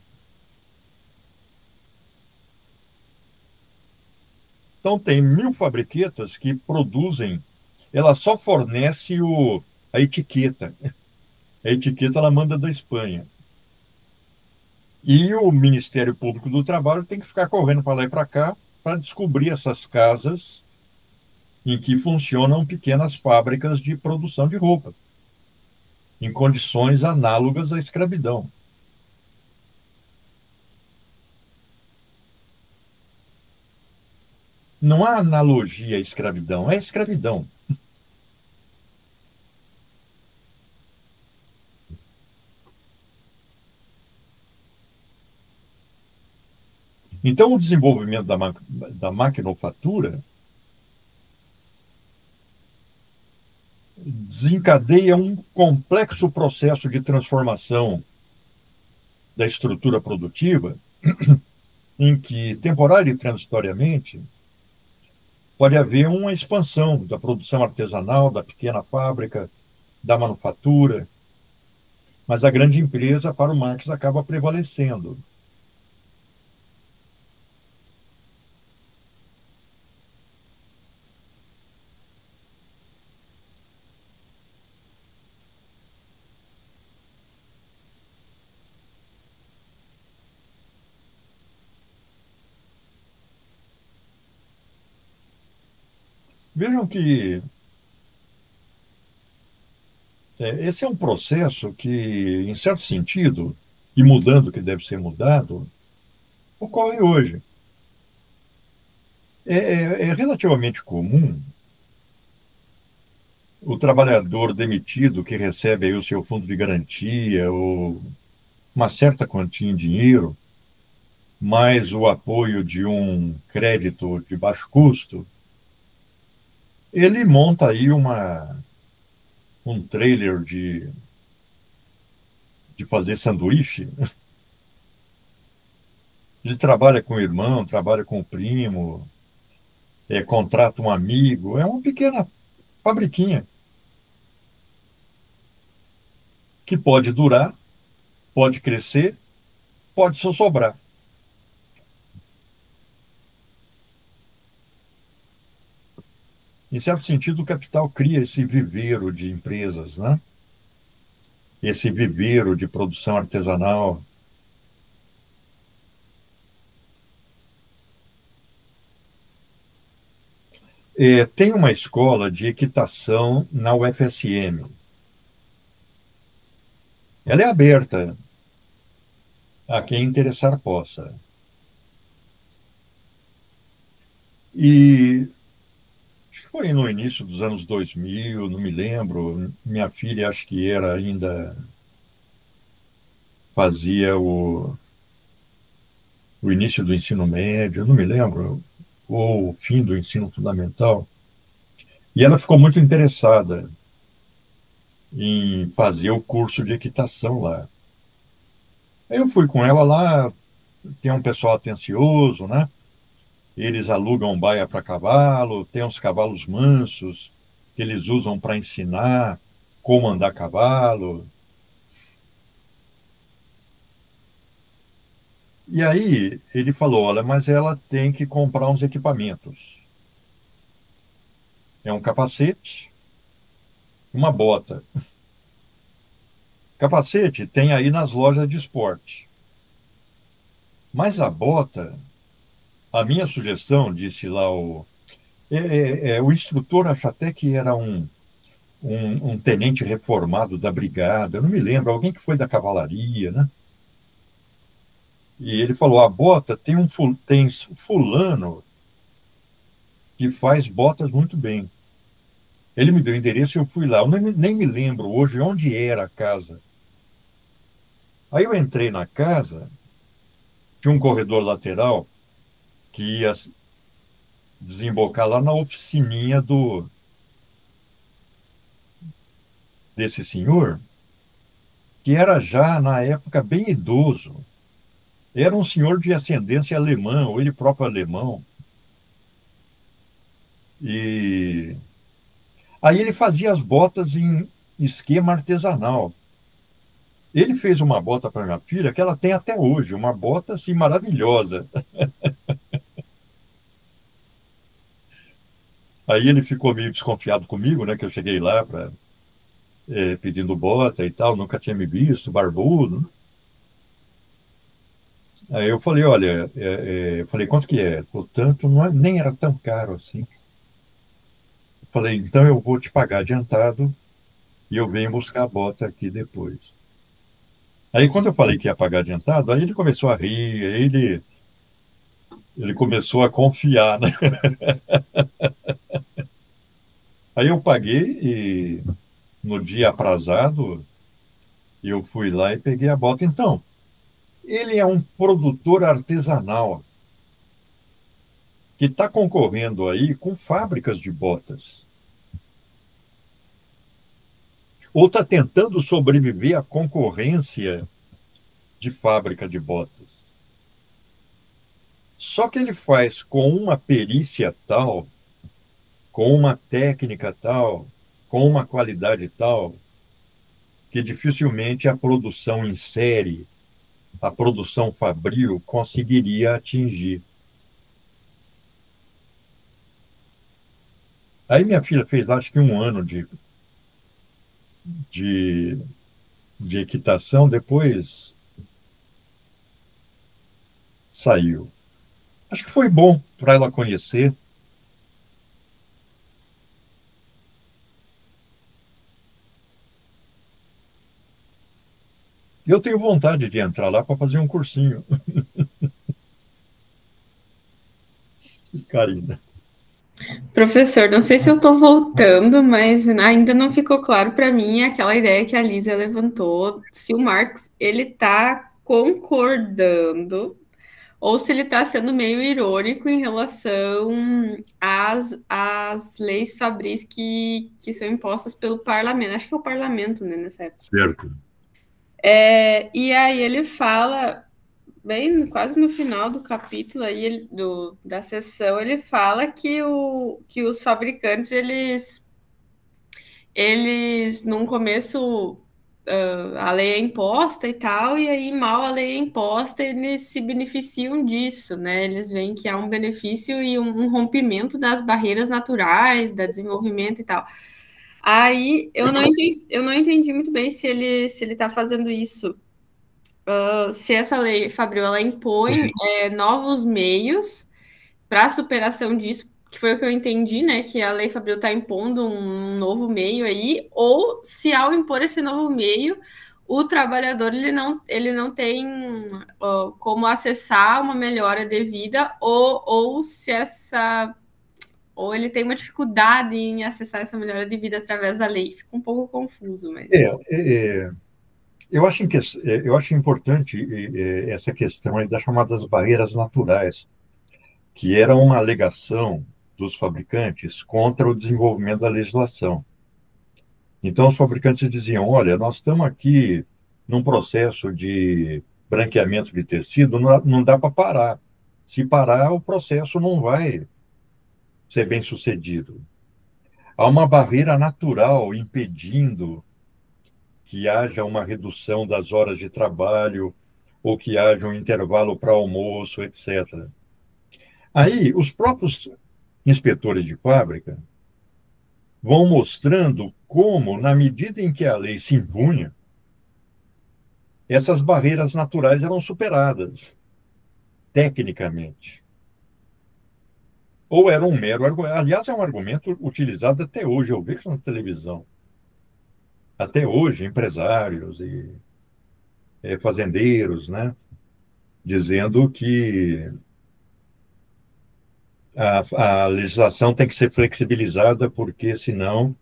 S1: Então, tem 1000 fabriquetas que produzem, ela só fornece a etiqueta. A etiqueta ela manda da Espanha. E o Ministério Público do Trabalho tem que ficar correndo para lá e para cá para descobrir essas casas em que funcionam pequenas fábricas de produção de roupa, em condições análogas à escravidão. Não há analogia à escravidão, é escravidão. Então, o desenvolvimento da maquinofatura desencadeia um complexo processo de transformação da estrutura produtiva, em que, temporária e transitoriamente, pode haver uma expansão da produção artesanal, da pequena fábrica, da manufatura, mas a grande empresa, para o Marx, acaba prevalecendo. Vejam que esse é um processo que, em certo sentido, e mudando o que deve ser mudado, ocorre hoje. É relativamente comum o trabalhador demitido que recebe aí o seu fundo de garantia, ou uma certa quantia em dinheiro, mais o apoio de um crédito de baixo custo, ele monta aí um trailer de fazer sanduíche. Ele trabalha com o irmão, trabalha com o primo, contrata um amigo, é uma pequena fabriquinha que pode durar, pode crescer, pode só sobrar. Em certo sentido, o capital cria esse viveiro de empresas, né? Esse viveiro de produção artesanal. Tem uma escola de equitação na UFSM. Ela é aberta a quem interessar possa. E acho que foi no início dos anos 2000, não me lembro. Minha filha, acho que era ainda fazia o início do ensino médio, não me lembro, ou o fim do ensino fundamental. E ela ficou muito interessada em fazer o curso de equitação lá. Aí eu fui com ela lá, tem um pessoal atencioso, né? Eles alugam baia para cavalo, tem uns cavalos mansos que eles usam para ensinar como andar cavalo. E aí ele falou, olha, mas ela tem que comprar uns equipamentos. É um capacete, uma bota. Capacete tem aí nas lojas de esporte. Mas a bota, a minha sugestão, disse lá o instrutor, acho até que era um tenente reformado da brigada, eu não me lembro, alguém que foi da cavalaria, né? E ele falou, a bota tem fulano que faz botas muito bem. Ele me deu o endereço e eu fui lá. Eu nem me lembro hoje onde era a casa. Aí eu entrei na casa, tinha um corredor lateral que ia desembocar lá na oficininha desse senhor, que era já, na época, bem idoso. Era um senhor de ascendência alemã, ou ele próprio alemão. E aí ele fazia as botas em esquema artesanal. Ele fez uma bota para minha filha que ela tem até hoje, uma bota assim maravilhosa. Aí ele ficou meio desconfiado comigo, né? Que eu cheguei lá pedindo bota e tal, nunca tinha me visto, barbudo. Aí eu falei, olha, eu falei, quanto que é? Portanto, nem era tão caro assim. Eu falei, então eu vou te pagar adiantado e eu venho buscar a bota aqui depois. Aí quando eu falei que ia pagar adiantado, aí ele começou a rir, aí ele começou a confiar, né? Aí eu paguei e no dia aprazado eu fui lá e peguei a bota. Então, ele é um produtor artesanal que está concorrendo aí com fábricas de botas. Ou está tentando sobreviver à concorrência de fábrica de botas. Só que ele faz com uma perícia tal, com uma técnica tal, com uma qualidade tal, que dificilmente a produção em série, a produção fabril, conseguiria atingir. Aí minha filha fez, acho que 1 ano de equitação, depois saiu. Acho que foi bom para ela conhecer. Eu tenho vontade de entrar lá para fazer um cursinho. Karina.
S2: Professor, não sei se eu estou voltando, mas ainda não ficou claro para mim aquela ideia que a Lísia levantou, se o Marx ele está concordando ou se ele está sendo meio irônico em relação às leis fabris que são impostas pelo parlamento. Acho que é o parlamento, né, nessa época.
S1: Certo.
S2: E aí ele fala, bem quase no final do capítulo aí, da sessão, ele fala que os fabricantes, eles num começo a lei é imposta e tal, e aí mal a lei é imposta, eles se beneficiam disso, né? Eles veem que há um benefício e um rompimento das barreiras naturais, da desenvolvimento e tal. Aí eu não entendi muito bem se ele está fazendo isso. Se essa lei, Fabril, ela impõe novos meios para a superação disso, que foi o que eu entendi, né? Que a Lei Fabril está impondo um novo meio aí, ou se ao impor esse novo meio, o trabalhador ele não tem como acessar uma melhora devida, ou se essa. Ou ele tem uma dificuldade em acessar essa melhora de vida através da lei. Fica um pouco confuso, mas.
S1: Eu acho importante essa questão aí das chamadas barreiras naturais, que era uma alegação dos fabricantes contra o desenvolvimento da legislação. Então, os fabricantes diziam: olha, nós estamos aqui num processo de branqueamento de tecido, não dá para parar. Se parar, o processo não vai ser bem sucedido. Há uma barreira natural impedindo que haja uma redução das horas de trabalho ou que haja um intervalo para almoço, etc. Aí, os próprios inspetores de fábrica vão mostrando como, na medida em que a lei se impunha, essas barreiras naturais eram superadas, tecnicamente. Ou era um mero argumento. Aliás, é um argumento utilizado até hoje, eu vejo na televisão. Até hoje, empresários e fazendeiros, né, dizendo que a legislação tem que ser flexibilizada, porque senão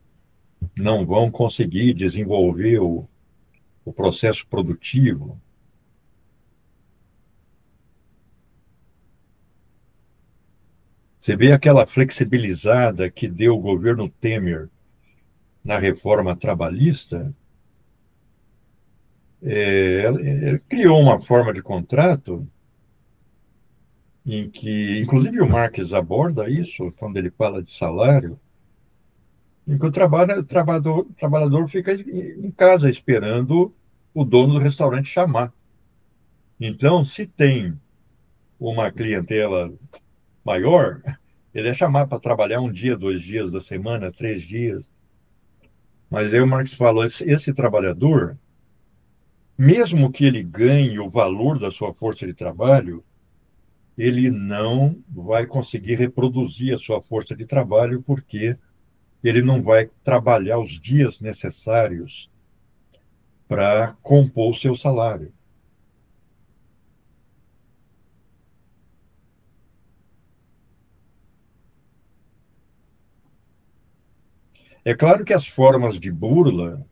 S1: não vão conseguir desenvolver o processo produtivo. Você vê aquela flexibilizada que deu o governo Temer na reforma trabalhista, ele criou uma forma de contrato em que, inclusive o Marx aborda isso, quando ele fala de salário, em que o trabalhador fica em casa esperando o dono do restaurante chamar. Então, se tem uma clientela maior, ele é chamado para trabalhar um dia, 2 dias da semana, 3 dias. Mas aí o Marx falou, esse trabalhador, mesmo que ele ganhe o valor da sua força de trabalho, ele não vai conseguir reproduzir a sua força de trabalho porque ele não vai trabalhar os dias necessários para compor o seu salário. É claro que as formas de burla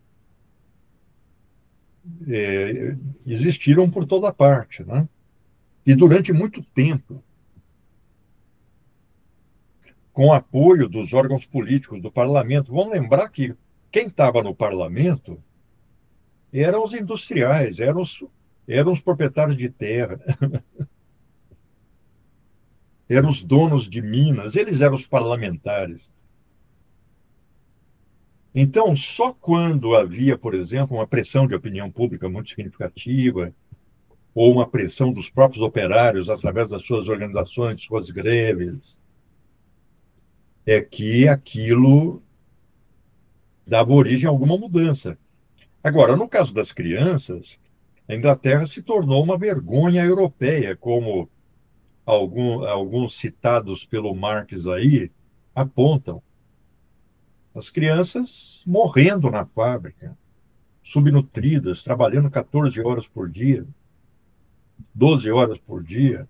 S1: existiram por toda parte, né? E durante muito tempo, com apoio dos órgãos políticos do parlamento. Vamos lembrar que quem estava no parlamento eram os industriais, eram os proprietários de terra, eram os donos de minas, eles eram os parlamentares. Então, só quando havia, por exemplo, uma pressão de opinião pública muito significativa, ou uma pressão dos próprios operários através das suas organizações, suas greves, é que aquilo dava origem a alguma mudança. Agora, no caso das crianças, a Inglaterra se tornou uma vergonha europeia, como alguns citados pelo Marx aí apontam. As crianças morrendo na fábrica, subnutridas, trabalhando 14 horas por dia, 12 horas por dia.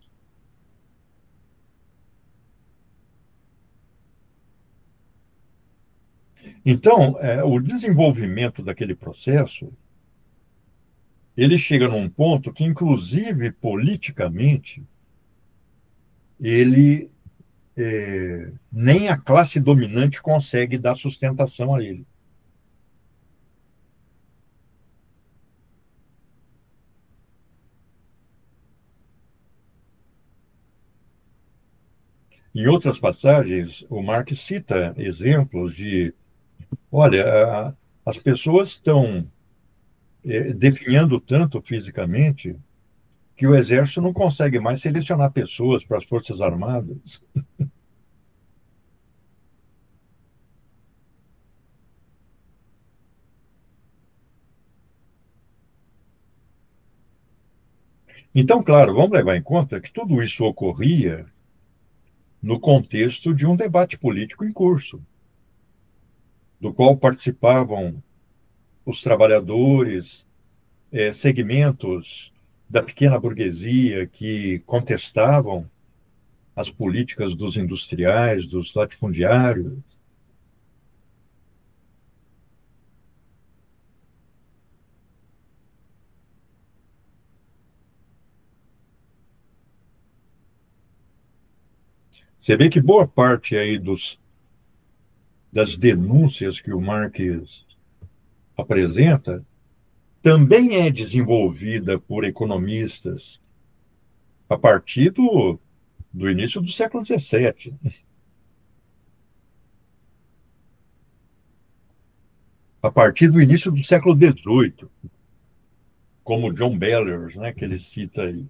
S1: Então, o desenvolvimento daquele processo, ele chega num ponto que, inclusive politicamente, ele nem a classe dominante consegue dar sustentação a ele. Em outras passagens, o Marx cita exemplos de, olha, as pessoas estão definhando tanto fisicamente que o exército não consegue mais selecionar pessoas para as Forças Armadas. Então, claro, vamos levar em conta que tudo isso ocorria no contexto de um debate político em curso, do qual participavam os trabalhadores, segmentos da pequena burguesia que contestavam as políticas dos industriais, dos latifundiários. Você vê que boa parte aí das denúncias que o Marx apresenta também é desenvolvida por economistas a partir do início do século XVII. A partir do início do século XVIII, como John Bellers, né, que ele cita aí.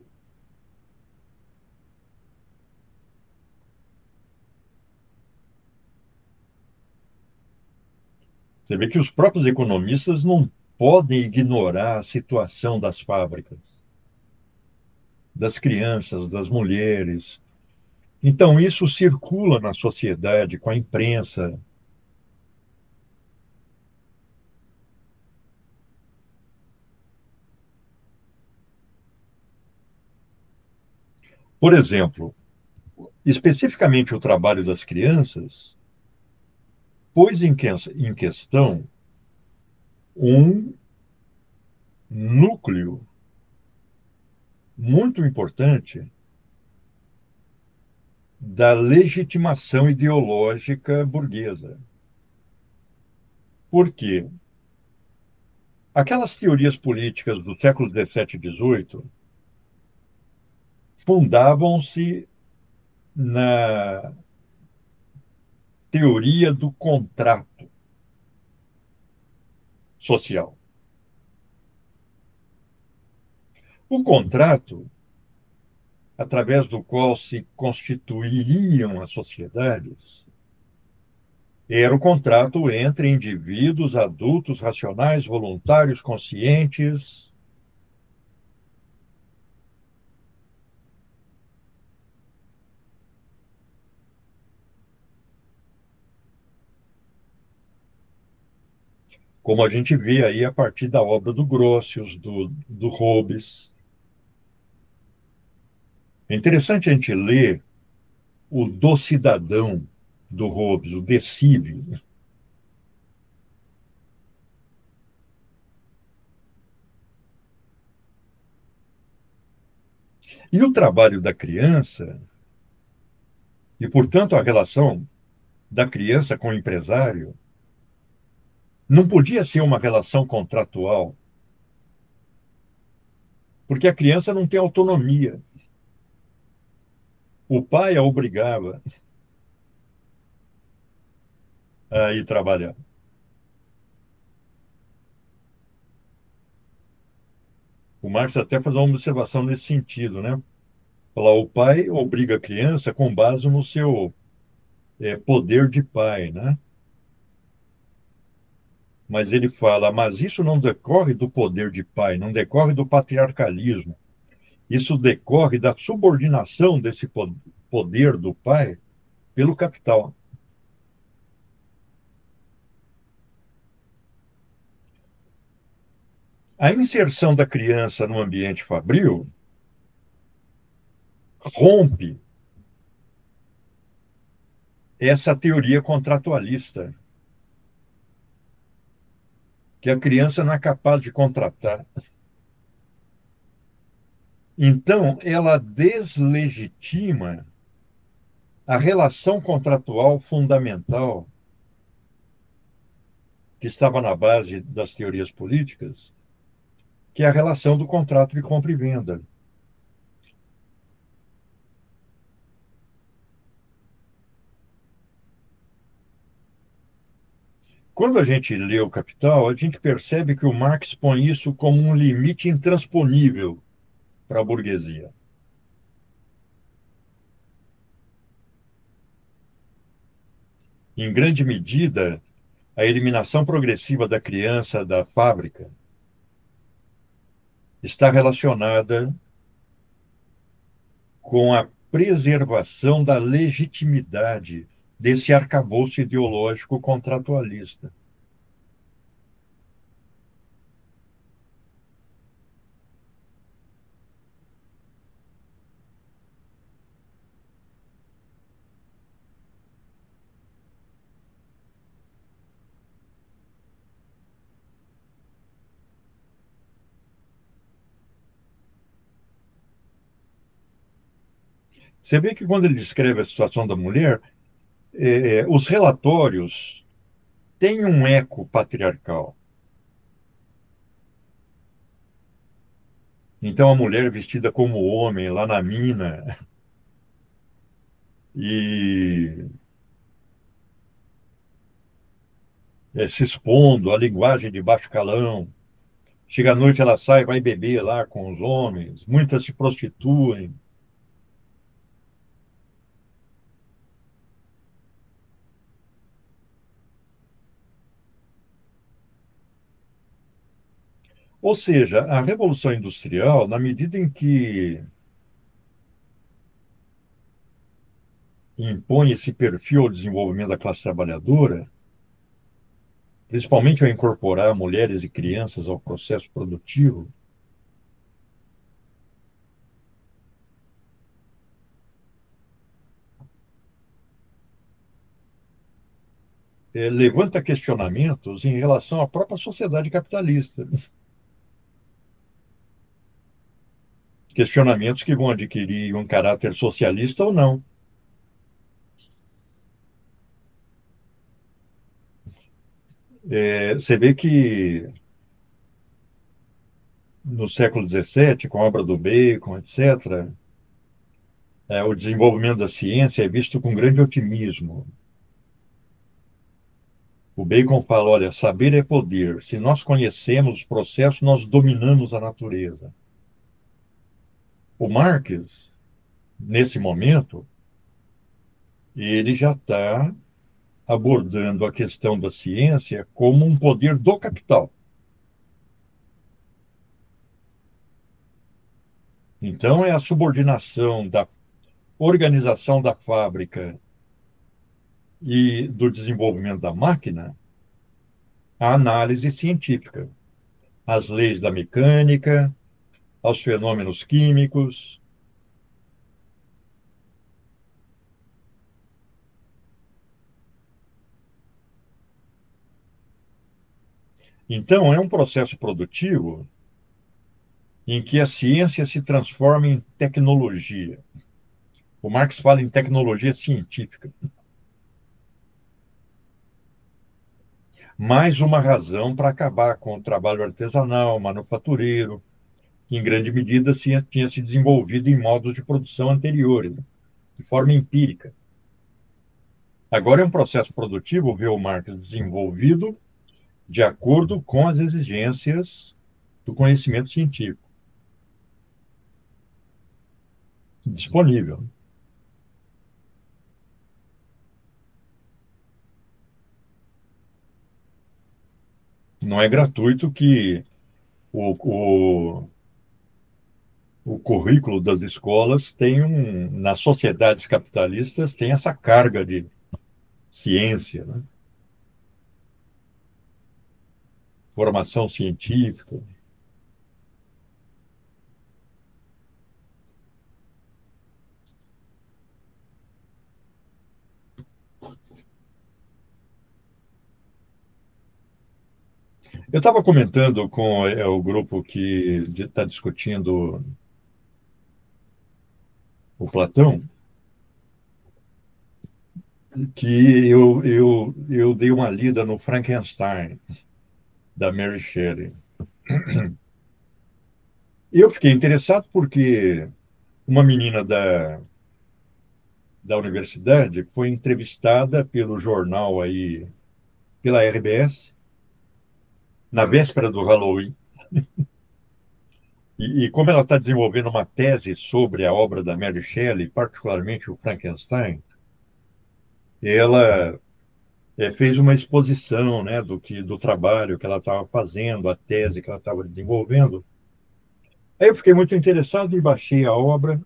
S1: Você vê que os próprios economistas não podem ignorar a situação das fábricas, das crianças, das mulheres. Então, isso circula na sociedade com a imprensa. Por exemplo, especificamente o trabalho das crianças pôs em questão um núcleo muito importante da legitimação ideológica burguesa. Por quê? Aquelas teorias políticas do século XVII e XVIII fundavam-se na teoria do contrato social. O contrato, através do qual se constituiriam as sociedades, era o contrato entre indivíduos adultos, racionais, voluntários, conscientes. Como a gente vê aí a partir da obra do Grotius, do Hobbes. É interessante a gente ler o Do Cidadão, do Hobbes, o De Cive. E o trabalho da criança, e, portanto, a relação da criança com o empresário, não podia ser uma relação contratual, porque a criança não tem autonomia. O pai a obrigava a ir trabalhar. O Marx até faz uma observação nesse sentido, né? Falar, o pai obriga a criança com base no seu poder de pai, né? Mas ele fala, mas isso não decorre do poder de pai, não decorre do patriarcalismo. Isso decorre da subordinação desse poder do pai pelo capital. A inserção da criança no ambiente fabril rompe essa teoria contratualista que a criança não é capaz de contratar. Então, ela deslegitima a relação contratual fundamental que estava na base das teorias políticas, que é a relação do contrato de compra e venda. Quando a gente lê o Capital, a gente percebe que o Marx põe isso como um limite intransponível para a burguesia. Em grande medida, a eliminação progressiva da criança da fábrica está relacionada com a preservação da legitimidade desse arcabouço ideológico contratualista. Você vê que quando ele descreve a situação da mulher, os relatórios têm um eco patriarcal. Então, a mulher vestida como homem lá na mina e se expondo à linguagem de baixo calão. Chega à noite, ela sai, vai beber lá com os homens. Muitas se prostituem. Ou seja, a Revolução Industrial, na medida em que impõe esse perfil ao desenvolvimento da classe trabalhadora, principalmente ao incorporar mulheres e crianças ao processo produtivo, levanta questionamentos em relação à própria sociedade capitalista. Questionamentos que vão adquirir um caráter socialista ou não. Você vê que no século XVII, com a obra do Bacon, etc., o desenvolvimento da ciência é visto com grande otimismo. O Bacon fala, olha, saber é poder. Se nós conhecemos os processos, nós dominamos a natureza. O Marx, nesse momento, ele já está abordando a questão da ciência como um poder do capital. Então, é a subordinação da organização da fábrica e do desenvolvimento da máquina à análise científica, às leis da mecânica, aos fenômenos químicos. Então, é um processo produtivo em que a ciência se transforma em tecnologia. O Marx fala em tecnologia científica. Mais uma razão para acabar com o trabalho artesanal, manufatureiro, que em grande medida tinha se desenvolvido em modos de produção anteriores, de forma empírica. Agora é um processo produtivo, vê o Marx, desenvolvido de acordo com as exigências do conhecimento científico disponível. Não é gratuito que o, o, o currículo das escolas tem nas sociedades capitalistas tem essa carga de ciência, né? Formação científica. Eu estava comentando com o grupo que está discutindo o Platão, que eu dei uma lida no Frankenstein, da Mary Shelley. Eu fiquei interessado porque uma menina da universidade foi entrevistada pelo jornal aí, pela RBS, na véspera do Halloween. E como ela está desenvolvendo uma tese sobre a obra da Mary Shelley, particularmente o Frankenstein, ela fez uma exposição, né, do trabalho que ela estava fazendo, a tese que ela estava desenvolvendo. Aí eu fiquei muito interessado e baixei a obra.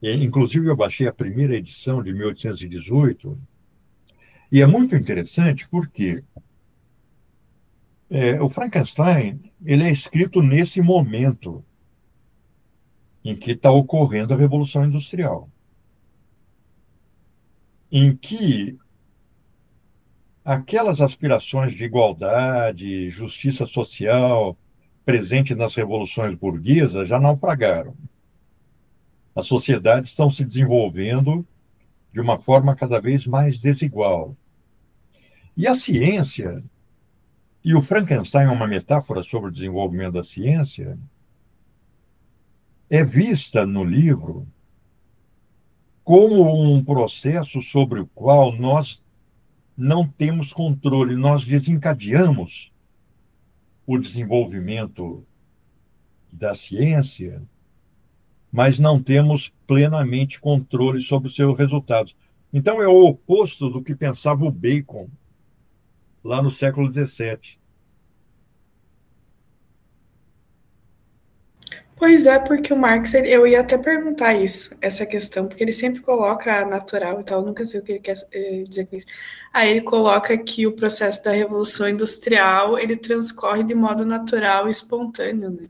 S1: Inclusive, eu baixei a primeira edição de 1818. E é muito interessante porque o Frankenstein ele é escrito nesse momento em que está ocorrendo a Revolução Industrial, em que aquelas aspirações de igualdade, justiça social, presente nas revoluções burguesas, já naufragaram. As sociedades estão se desenvolvendo de uma forma cada vez mais desigual. E a ciência, e o Frankenstein é uma metáfora sobre o desenvolvimento da ciência, é vista no livro como um processo sobre o qual nós não temos controle, nós desencadeamos o desenvolvimento da ciência, mas não temos plenamente controle sobre os seus resultados. Então, é o oposto do que pensava o Bacon lá no século XVII.
S3: Pois é, porque o Marx, eu ia até perguntar isso, essa questão, porque ele sempre coloca natural e tal, eu nunca sei o que ele quer dizer com isso. Aí ele coloca que o processo da Revolução Industrial, ele transcorre de modo natural e espontâneo, né?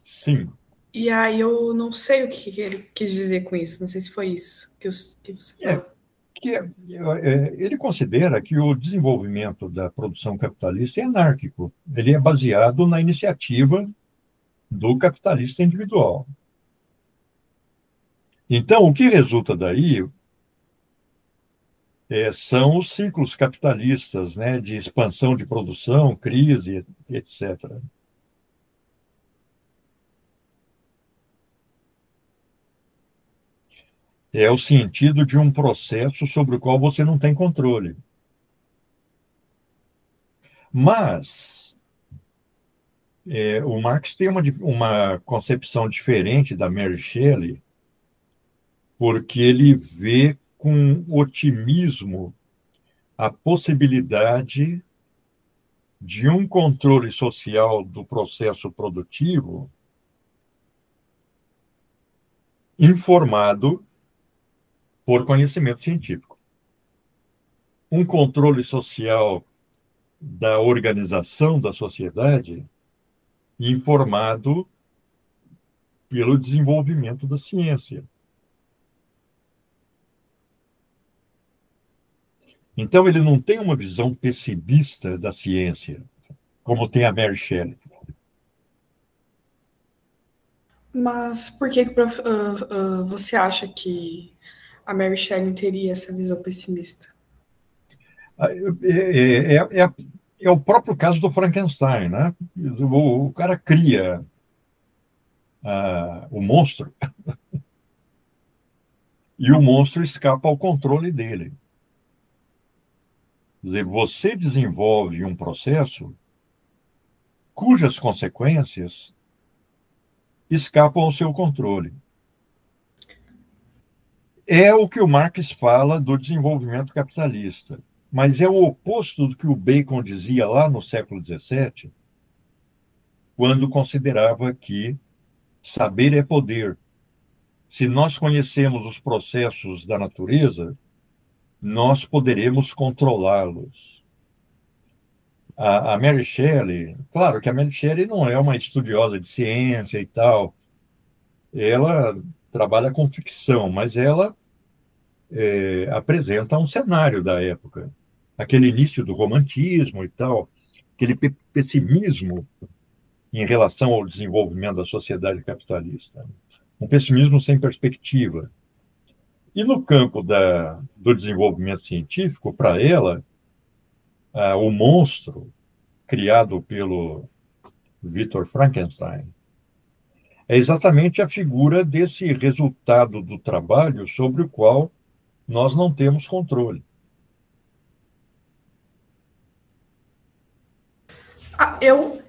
S1: Sim.
S3: E aí eu não sei o que ele quis dizer com isso, não sei se foi isso que você falou.
S1: Ele considera que o desenvolvimento da produção capitalista é anárquico. Ele é baseado na iniciativa do capitalista individual. Então, o que resulta daí são os ciclos capitalistas, né, de expansão de produção, crise, etc. É o sentido de um processo sobre o qual você não tem controle. Mas o Marx tem uma concepção diferente da Mary Shelley, porque ele vê com otimismo a possibilidade de um controle social do processo produtivo informado por conhecimento científico. Um controle social da organização da sociedade informado pelo desenvolvimento da ciência. Então, ele não tem uma visão pessimista da ciência, como tem a Mary Shelley.
S3: Mas por que você acha que a Mary Shelley teria essa visão pessimista?
S1: É o próprio caso do Frankenstein, né? O cara cria o monstro e o monstro escapa ao controle dele. Quer dizer, você desenvolve um processo cujas consequências escapam ao seu controle. É o que o Marx fala do desenvolvimento capitalista, mas é o oposto do que o Bacon dizia lá no século XVII, quando considerava que saber é poder. Se nós conhecemos os processos da natureza, nós poderemos controlá-los. A Mary Shelley, claro que a Mary Shelley não é uma estudiosa de ciência e tal, ela trabalha com ficção, mas ela apresenta um cenário da época, aquele início do romantismo e tal. aquele pessimismo em relação ao desenvolvimento da sociedade capitalista. Um pessimismo sem perspectiva. E no campo do desenvolvimento científico, para ela, o monstro criado pelo Victor Frankenstein é exatamente a figura desse resultado do trabalho sobre o qual nós não temos controle.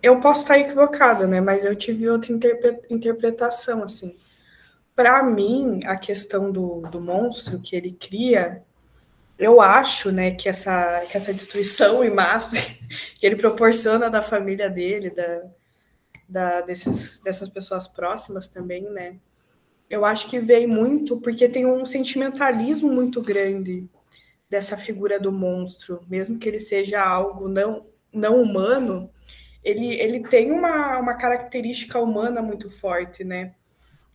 S3: Eu posso estar equivocada, né? Mas eu tive outra interpretação, assim. Para mim, a questão do monstro que ele cria, eu acho, né, que essa destruição em massa que ele proporciona da família dele, dessas pessoas próximas também, né? Eu acho que veio muito porque tem um sentimentalismo muito grande dessa figura do monstro, mesmo que ele seja algo não humano, ele tem uma característica humana muito forte, né?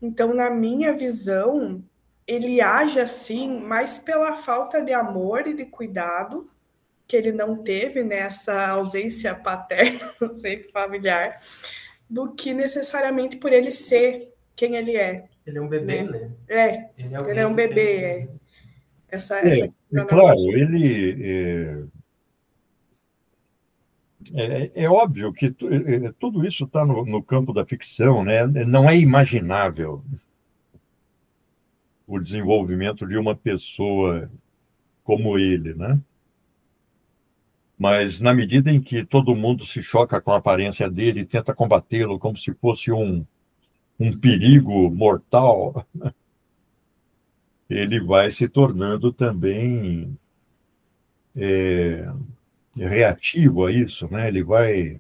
S3: Então, na minha visão, ele age assim mais pela falta de amor e de cuidado que ele não teve nessa ausência paterna, sempre familiar, do que necessariamente por ele ser quem ele é.
S4: Ele é um bebê, né?
S3: Ele é um bebê. Essa
S1: claro, ele... É óbvio que tudo isso está no campo da ficção, né? Não é imaginável o desenvolvimento de uma pessoa como ele, né? Mas na medida em que todo mundo se choca com a aparência dele e tenta combatê-lo como se fosse um perigo mortal, ele vai se tornando também reativo a isso, né? Ele vai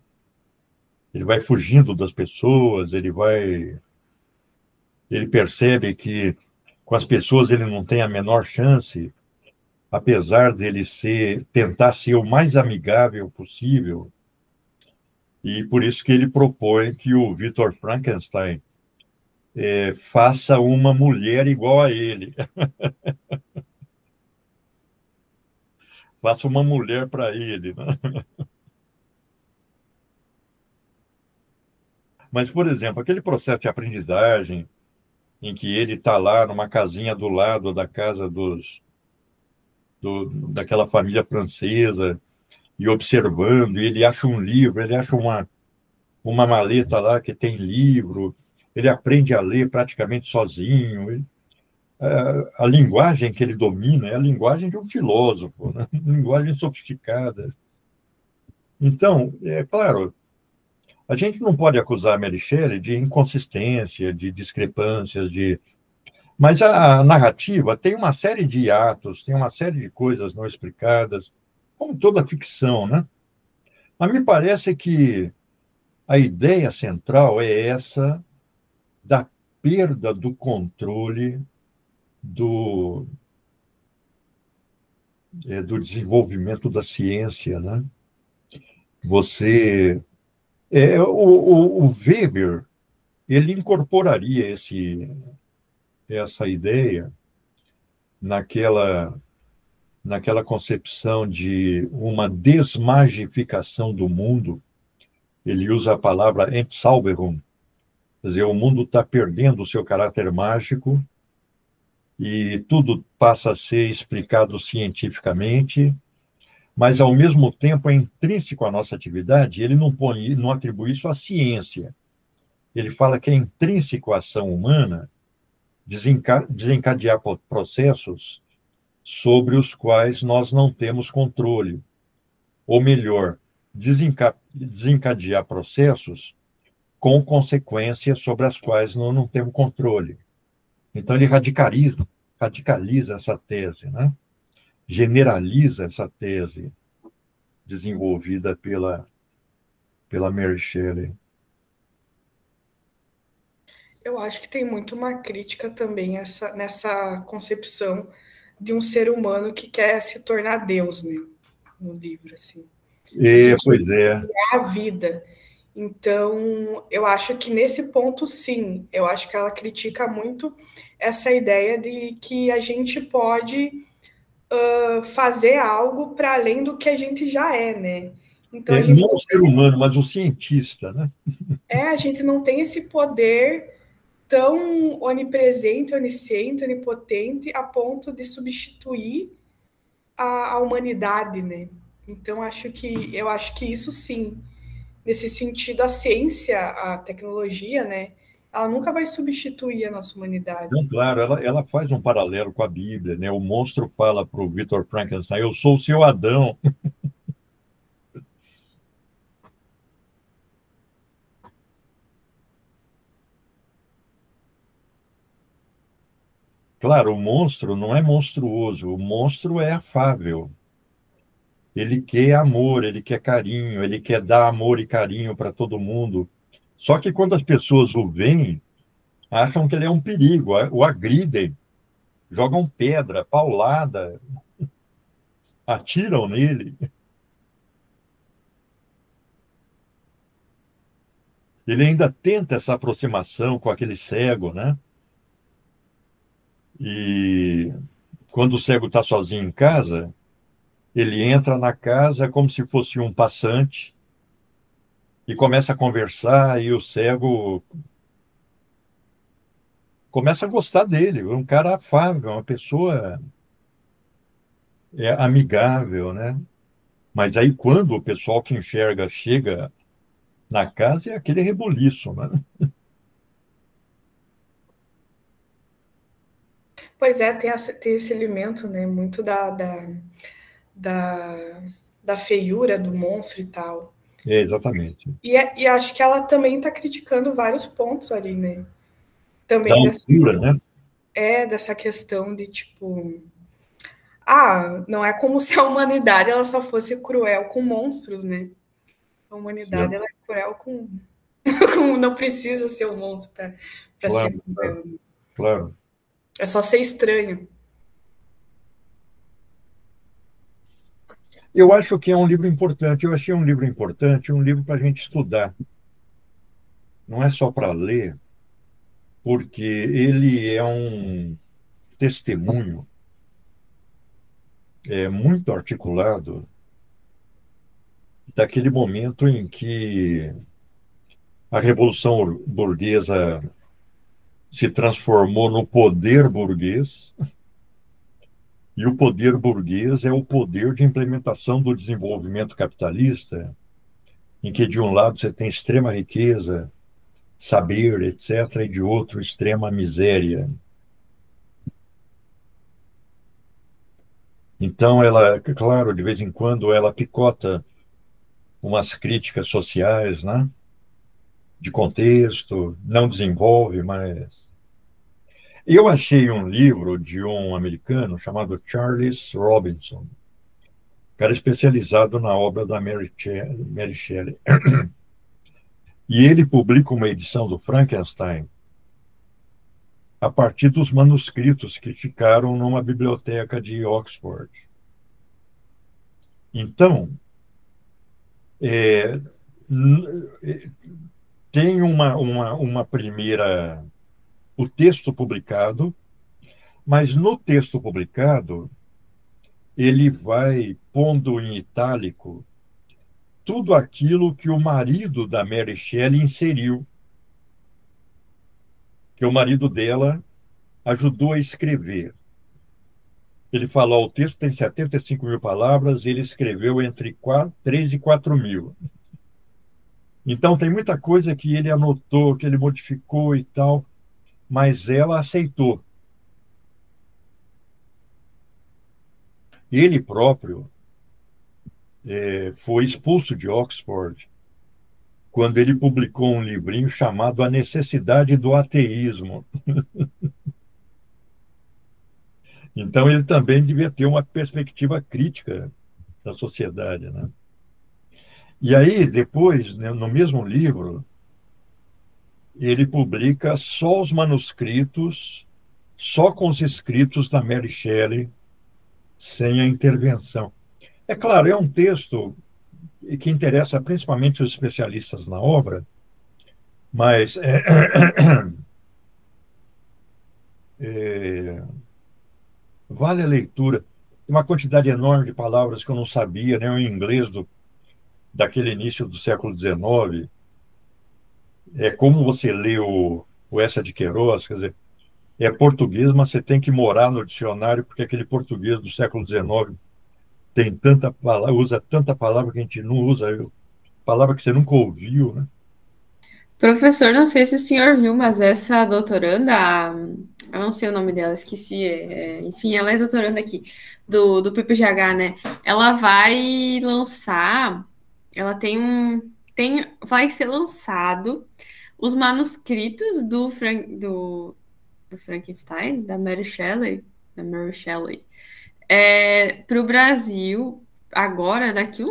S1: fugindo das pessoas, ele percebe que com as pessoas ele não tem a menor chance, apesar dele tentar ser o mais amigável possível. E por isso que ele propõe que o Victor Frankenstein faça uma mulher igual a ele. Faça uma mulher para ele, né? Mas, por exemplo, aquele processo de aprendizagem em que ele está lá numa casinha do lado da casa daquela família francesa e observando, e ele acha um livro, ele acha uma maleta lá que tem livro, ele aprende a ler praticamente sozinho. A linguagem que ele domina é a linguagem de um filósofo, né? Linguagem sofisticada. Então, é claro, a gente não pode acusar a Mary Shelley de inconsistência, de discrepâncias, mas a narrativa tem uma série de atos, tem uma série de coisas não explicadas, como toda ficção, né? Mas me parece que a ideia central é essa da perda do controle do desenvolvimento da ciência, né? O Weber, ele incorporaria essa ideia naquela concepção de uma desmagificação do mundo. Ele usa a palavra Entzauberung, quer dizer, o mundo está perdendo o seu caráter mágico e tudo passa a ser explicado cientificamente, mas, ao mesmo tempo, é intrínseco à nossa atividade. Ele não atribui isso à ciência. Ele fala que é intrínseco à ação humana desencadear processos sobre os quais nós não temos controle. Ou melhor, desencadear processos com consequências sobre as quais nós não temos controle. Então, ele radicaliza essa tese, né? Generaliza essa tese desenvolvida pela Mary Shelley.
S3: Eu acho que tem muito uma crítica também nessa concepção de um ser humano que quer se tornar Deus, né? No livro, assim.
S1: Pois é.
S3: A vida. Então, eu acho que nesse ponto, sim, eu acho que ela critica muito essa ideia de que a gente pode fazer algo para além do que a gente já é, né? Então a gente
S1: não o ser humano, mas o cientista, né?
S3: a gente não tem esse poder tão onipresente, onisciente, onipotente, a ponto de substituir a humanidade, né? Então eu acho que isso sim, nesse sentido, a ciência, a tecnologia, né? Ela nunca vai substituir a nossa
S1: Então,
S3: humanidade.
S1: claro, ela faz um paralelo com a Bíblia, né? O monstro fala para o Victor Frankenstein: eu sou o seu Adão. Claro, o monstro não é monstruoso, o monstro é afável. Ele quer amor, ele quer carinho, ele quer dar amor e carinho para todo mundo. Só que quando as pessoas o veem, acham que ele é um perigo, o agridem, jogam pedra, paulada, atiram nele. Ele ainda tenta essa aproximação com aquele cego, né? E quando o cego está sozinho em casa, ele entra na casa como se fosse um passante e começa a conversar, e o cego começa a gostar dele. É um cara afável, uma pessoa amigável, né? Mas aí, quando o pessoal que enxerga chega na casa, é aquele rebuliço, né?
S3: Pois é, tem esse elemento, né? Muito da, da feiura do monstro e tal.
S1: Exatamente.
S3: E acho que ela também está criticando vários pontos ali, né?
S1: Da
S3: Também
S1: altura, né?
S3: dessa questão de tipo, não é como se a humanidade ela só fosse cruel com monstros, né? A humanidade
S1: Certo.
S3: ela é cruel com, não precisa ser um monstro para ser
S1: Claro, claro,
S3: cruel. Né?
S1: claro.
S3: É só ser estranho.
S1: Eu acho que é um livro importante. Eu achei um livro importante, um livro para a gente estudar. Não é só para ler, porque ele é um testemunho muito articulado daquele momento em que a Revolução Burguesa se transformou no poder burguês, e o poder burguês é o poder de implementação do desenvolvimento capitalista, em que, de um lado, você tem extrema riqueza, saber, etc., e de outro, extrema miséria. Então, ela, claro, de vez em quando, ela picota umas críticas sociais, né? De contexto, não desenvolve, mas... Eu achei um livro de um americano chamado Charles Robinson, cara especializado na obra da Mary Shelley. E ele publica uma edição do Frankenstein a partir dos manuscritos que ficaram numa biblioteca de Oxford. Então, é, tem uma primeira... o texto publicado, mas no texto publicado, ele vai pondo em itálico tudo aquilo que o marido da Mary Shelley inseriu, que o marido dela ajudou a escrever. Ele falou: o texto tem 75 mil palavras, ele escreveu entre 3 e 4 mil. Então, tem muita coisa que ele anotou, que ele modificou e tal, mas ela aceitou. Ele próprio foi expulso de Oxford quando ele publicou um livrinho chamado A Necessidade do Ateísmo. Então, ele também devia ter uma perspectiva crítica da sociedade, né? E aí, depois, né, no mesmo livro, ele publica só os manuscritos, só com os escritos da Mary Shelley, sem a intervenção. É claro, é um texto que interessa principalmente os especialistas na obra, mas é, vale a leitura. Tem uma quantidade enorme de palavras que eu não sabia, né? O inglês daquele início do século XIX. É como você lê o Essa de Queiroz, quer dizer, é português, mas você tem que morar no dicionário, porque aquele português do século XIX tem tanta palavra, usa tanta palavra que a gente não usa, palavra que você nunca ouviu, né?
S2: Professor, não sei se o senhor viu, mas essa doutoranda, eu não sei o nome dela, esqueci. Enfim, ela é doutoranda aqui, do PPGH, né? Ela vai lançar, ela tem vai ser lançado os manuscritos do Frankenstein, da Mary Shelley, para o Brasil, agora, daqui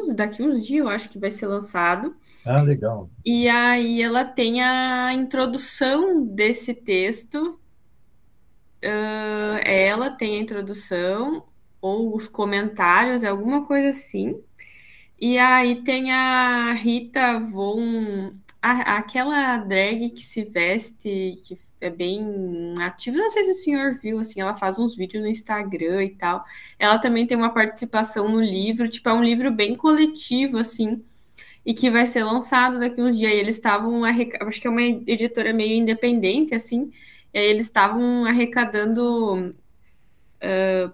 S2: uns dias, eu acho que vai ser lançado.
S1: Ah, legal.
S2: E aí ela tem a introdução desse texto, ela tem a introdução ou os comentários, alguma coisa assim. E aí tem a Rita Von, aquela drag que se veste, que é bem ativa. Não sei se o senhor viu, assim, ela faz uns vídeos no Instagram e tal. Ela também tem uma participação no livro, tipo, é um livro bem coletivo, assim, e que vai ser lançado daqui uns dias. E eles estavam, acho que é uma editora meio independente, assim, e aí eles estavam arrecadando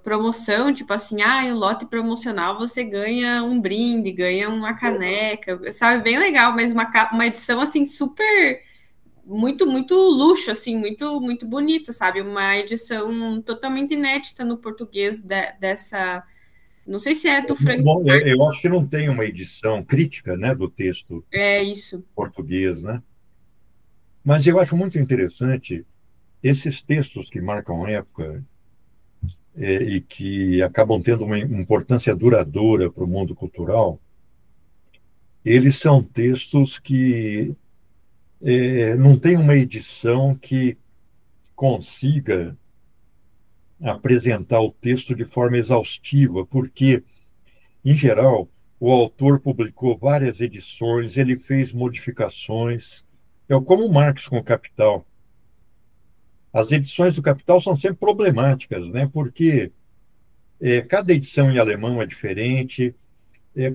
S2: promoção, tipo assim, o lote promocional você ganha um brinde, ganha uma caneca, sabe? Bem legal, mas uma edição assim super muito luxo, assim, muito bonita, sabe? Uma edição totalmente inédita no português dessa. Não sei se é do
S1: Bom,
S2: Frankenstein.
S1: eu acho que não tem uma edição crítica, né, do texto
S2: É isso.
S1: português, né? Mas eu acho muito interessante esses textos que marcam época e que acabam tendo uma importância duradoura para o mundo cultural. Eles são textos que não tem uma edição que consiga apresentar o texto de forma exaustiva, porque, em geral, o autor publicou várias edições, ele fez modificações. É como o Marx com o Capital. As edições do Capital são sempre problemáticas, né? Porque cada edição em alemão é diferente,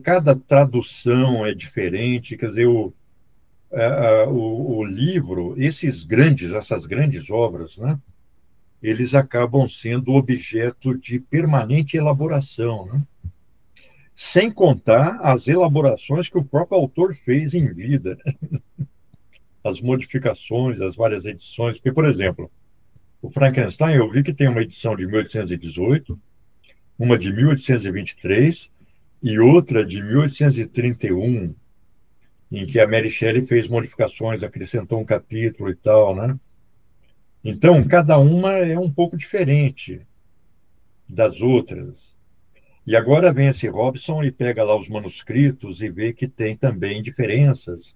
S1: cada tradução é diferente. Quer dizer, o livro, essas grandes obras, né? Eles acabam sendo objeto de permanente elaboração, né? Sem contar as elaborações que o próprio autor fez em vida, as modificações, as várias edições. Porque, por exemplo, o Frankenstein, eu vi que tem uma edição de 1818, uma de 1823 e outra de 1831, em que a Mary Shelley fez modificações, acrescentou um capítulo e tal, né? Então, cada uma é um pouco diferente das outras. E agora vem esse Robson e pega lá os manuscritos e vê que tem também diferenças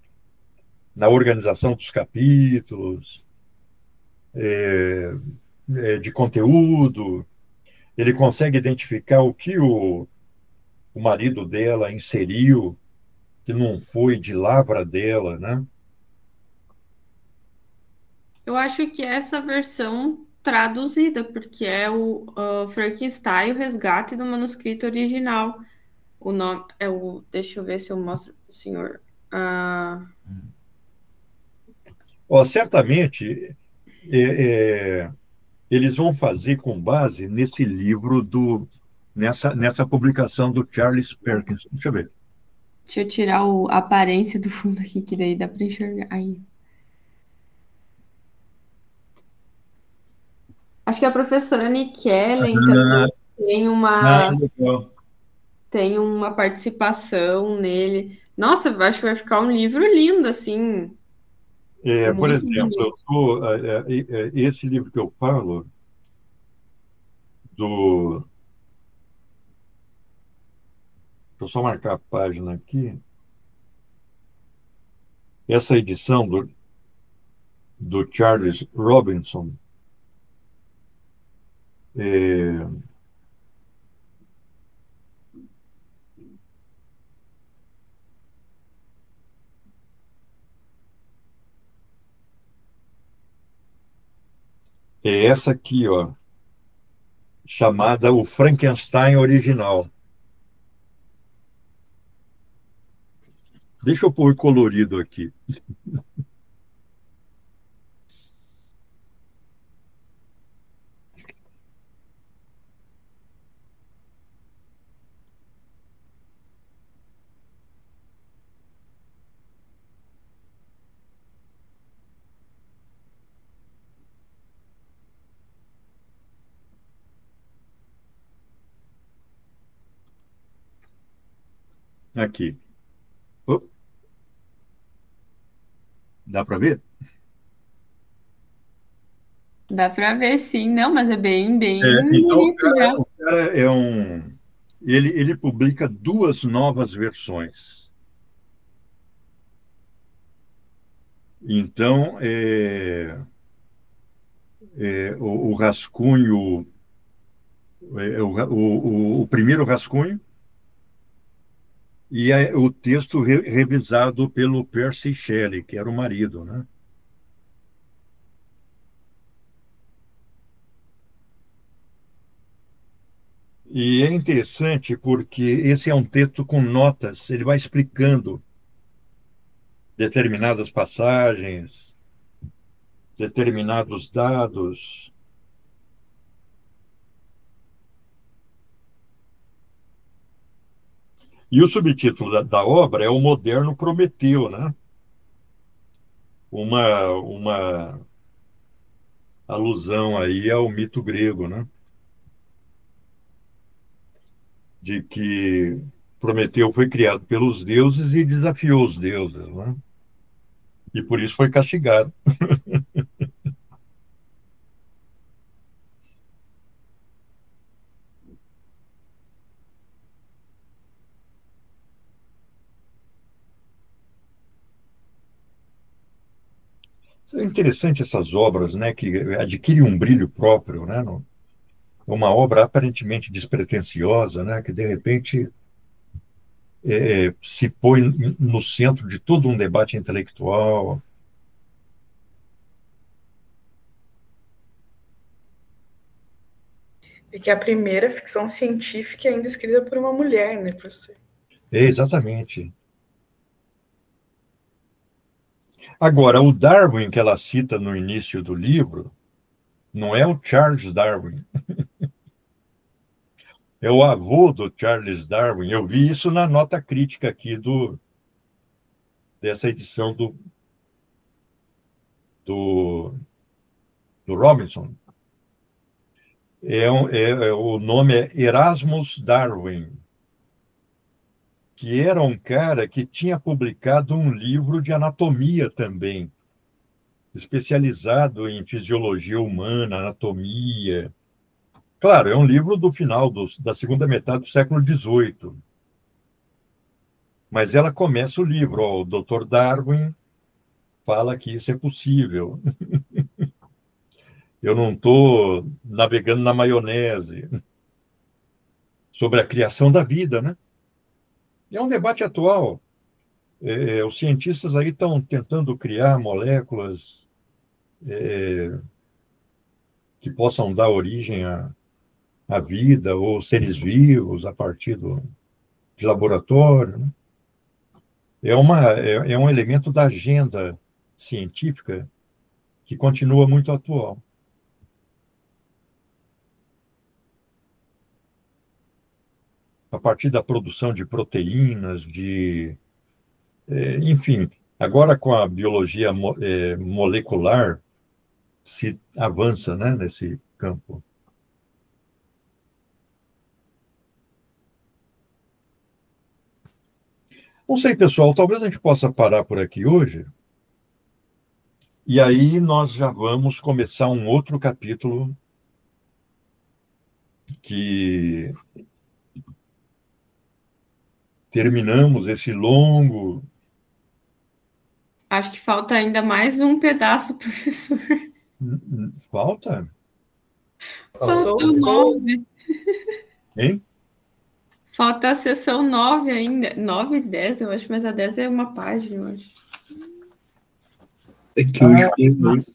S1: na organização dos capítulos, de conteúdo. Ele consegue identificar o que o marido dela inseriu, que não foi de lavra dela, né?
S2: Eu acho que é essa versão traduzida, porque é o Frankenstein, o resgate do manuscrito original. O nome é o. Deixa eu ver se eu mostro para o senhor. Ah,
S1: Ó, certamente é, é, eles vão fazer com base nesse livro nessa publicação do Charles Perkins. Deixa eu ver.
S2: deixa eu tirar a aparência do fundo aqui, que daí dá para enxergar. Aí. Acho que a professora Nikellen
S1: Ah,
S2: também tem
S1: legal.
S2: tem uma participação nele. Nossa, eu acho que vai ficar um livro lindo, assim,
S1: Por
S2: muito
S1: exemplo,
S2: bonito.
S1: esse livro que eu falo, do. Deixa eu só marcar a página aqui. Essa edição do Charles Robinson, é, é essa aqui, ó, chamada O Frankenstein Original. Deixa eu pôr colorido aqui. Aqui. Op, dá para ver?
S2: Dá para ver, sim. Não, mas é bem
S1: Então,
S2: bonito já.
S1: o cara é um. Ele publica duas novas versões. Então, o rascunho, o primeiro rascunho, e o texto revisado pelo Percy Shelley, que era o marido, né? E é interessante porque esse é um texto com notas, ele vai explicando determinadas passagens, determinados dados. E o subtítulo da obra é O Moderno Prometeu, né? Uma alusão aí ao mito grego, né? De que Prometeu foi criado pelos deuses e desafiou os deuses, né? E por isso foi castigado. É interessante essas obras, né, que adquirem um brilho próprio, né? Uma obra aparentemente despretensiosa, né, que de repente se põe no centro de todo um debate intelectual.
S3: E que é a primeira ficção científica ainda escrita por uma mulher, né, professor?
S1: Exatamente. Agora, o Darwin que ela cita no início do livro não é o Charles Darwin, é o avô do Charles Darwin. Eu vi isso na nota crítica aqui dessa edição do, do Robinson. O nome é Erasmus Darwin, que era um cara que tinha publicado um livro de anatomia também, especializado em fisiologia humana, anatomia. Claro, é um livro do final da segunda metade do século XVIII. Mas ela começa o livro, ó, o Dr. Darwin fala que isso é possível. Eu não estou navegando na maionese. Sobre a criação da vida, né? E é um debate atual. Os cientistas aí estão tentando criar moléculas que possam dar origem à vida ou seres vivos a partir de laboratório, né? É um elemento da agenda científica que continua muito atual. A partir da produção de proteínas, enfim, agora com a biologia molecular se avança, né, nesse campo. Não sei, pessoal, talvez a gente possa parar por aqui hoje. E aí nós já vamos começar um outro capítulo que terminamos esse longo.
S2: Acho que falta ainda mais um pedaço, professor.
S1: Falta?
S2: Falta o 9.
S1: Hein?
S2: Falta a sessão 9 ainda. 9 e 10, eu acho, mas a 10 é uma página, eu acho.
S4: É que hoje foi muito.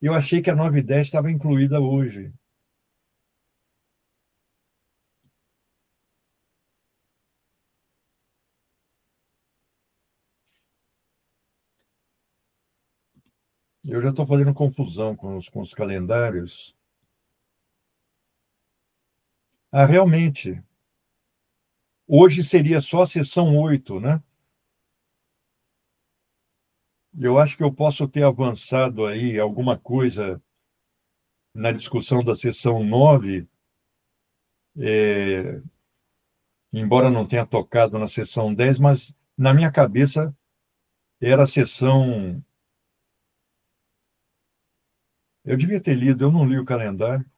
S1: Eu achei que a 9 e 10 estava incluída hoje. Eu já estou fazendo confusão com os calendários. Ah, realmente, hoje seria só a sessão 8, né? Eu acho que eu posso ter avançado aí alguma coisa na discussão da sessão 9, embora não tenha tocado na sessão 10, mas na minha cabeça era a sessão. Eu devia ter lido, eu não li o calendário,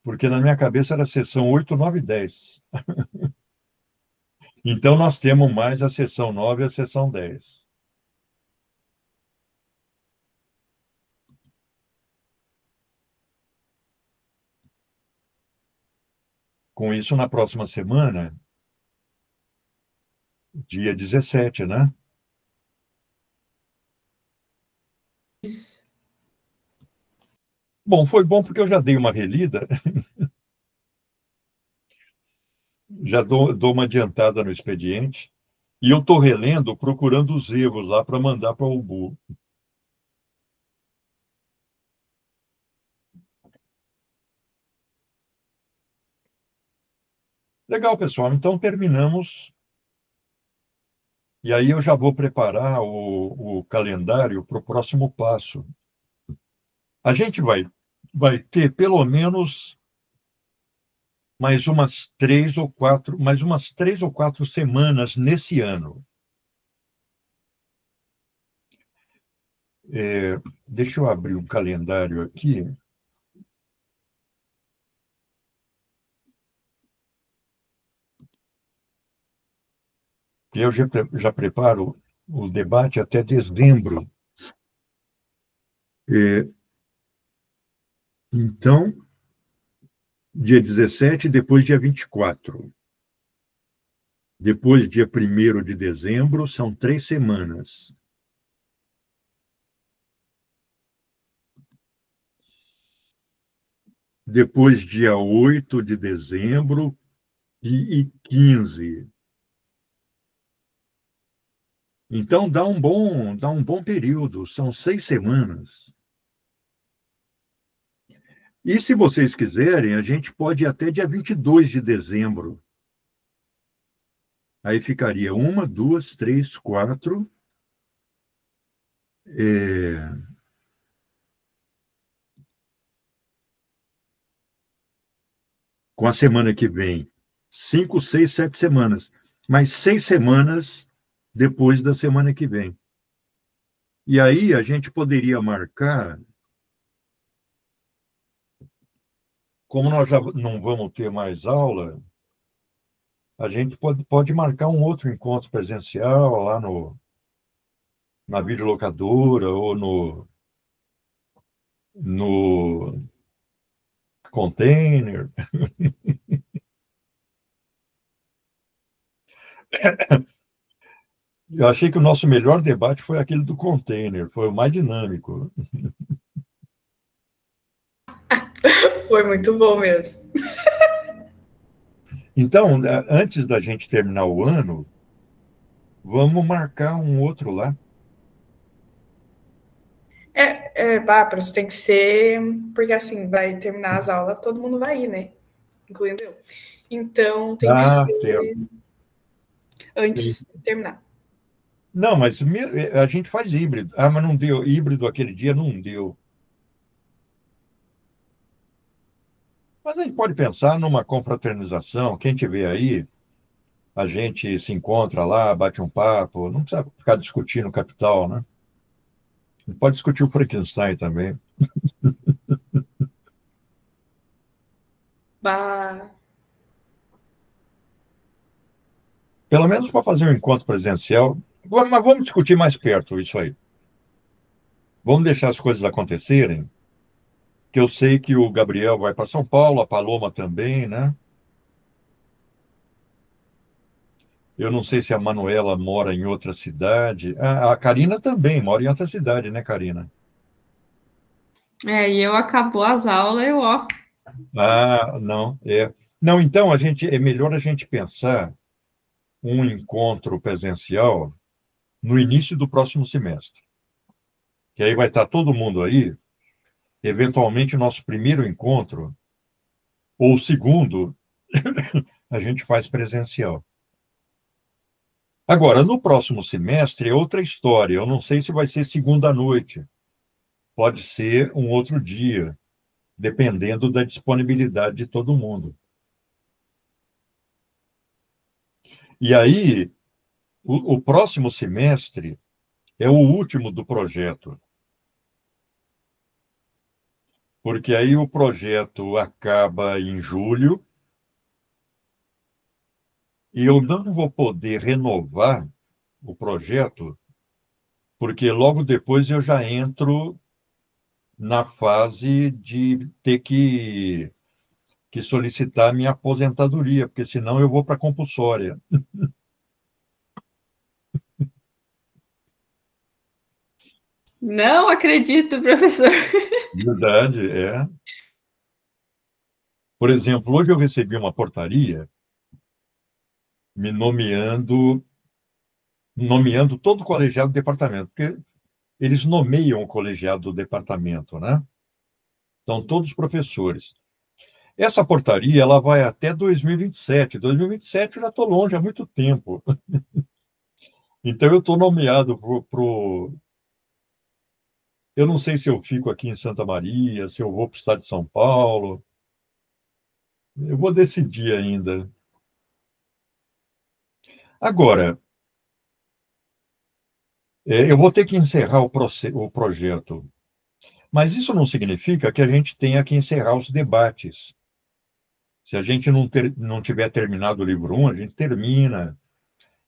S1: porque na minha cabeça era a sessão 8, 9 e 10. Então nós temos mais a sessão 9 e a sessão 10. Com isso, na próxima semana, dia 17, né? Bom, foi bom porque eu já dei uma relida, já dou uma adiantada no expediente, e eu estou relendo, procurando os erros lá para mandar para o Ubu. Legal, pessoal. Então terminamos. E aí eu já vou preparar o calendário para o próximo passo. A gente vai ter pelo menos mais umas 3 ou 4 semanas nesse ano. Deixa eu abrir um calendário aqui. Eu já preparo o debate até dezembro. Então, dia 17, depois dia 24. Depois, dia 1º de dezembro, são 3 semanas. Depois, dia 8 de dezembro e 15. Então, dá um bom período, são 6 semanas. E se vocês quiserem, a gente pode ir até dia 22 de dezembro. Aí ficaria 1, 2, 3, 4. Com a semana que vem, 5, 6, 7 semanas. Mas 6 semanas depois da semana que vem. E aí a gente poderia marcar, como nós já não vamos ter mais aula, a gente pode marcar um outro encontro presencial lá na videolocadora ou no container. Eu achei que o nosso melhor debate foi aquele do container, foi o mais dinâmico.
S3: Foi muito bom mesmo.
S1: Então, antes da gente terminar o ano, vamos marcar um outro lá.
S3: Bárbara, tem que ser, porque assim, vai terminar as aulas, todo mundo vai ir, né? Incluindo eu. Então, tem que ser
S1: Certo.
S3: antes de terminar.
S1: Não, mas a gente faz híbrido. Ah, mas não deu. Híbrido aquele dia não deu. Mas a gente pode pensar numa confraternização. Quem tiver aí, a gente se encontra lá, bate um papo. Não precisa ficar discutindo capital, né? A gente pode discutir o Frankenstein também.
S3: Bah.
S1: Pelo menos para fazer um encontro presencial. Mas vamos discutir mais perto isso aí. Vamos deixar as coisas acontecerem. Que eu sei que o Gabriel vai para São Paulo, a Paloma também, né? Eu não sei se a Manuela mora em outra cidade. A Karina também mora em outra cidade, né, Karina?
S2: E eu acabou as aulas, ó.
S1: Ah, não, Não, então é melhor a gente pensar um encontro presencial no início do próximo semestre. Que aí vai estar todo mundo aí, eventualmente o nosso primeiro encontro, ou o segundo, a gente faz presencial. Agora, no próximo semestre é outra história. Eu não sei se vai ser segunda noite. Pode ser um outro dia, dependendo da disponibilidade de todo mundo. E aí, o próximo semestre é o último do projeto, porque aí o projeto acaba em julho e eu não vou poder renovar o projeto, porque logo depois eu já entro na fase de ter que solicitar minha aposentadoria, porque senão eu vou para a compulsória.
S2: Não acredito, professor.
S1: Verdade, é. Por exemplo, hoje eu recebi uma portaria me nomeando todo o colegiado do departamento, porque eles nomeiam o colegiado do departamento, né? São todos professores. Essa portaria ela vai até 2027. 2027 eu já estou longe há muito tempo. Então eu estou nomeado eu não sei se eu fico aqui em Santa Maria, se eu vou para o estado de São Paulo. Eu vou decidir ainda. Agora, eu vou ter que encerrar o projeto, mas isso não significa que a gente tenha que encerrar os debates. Se a gente não tiver terminado o livro 1, a gente termina,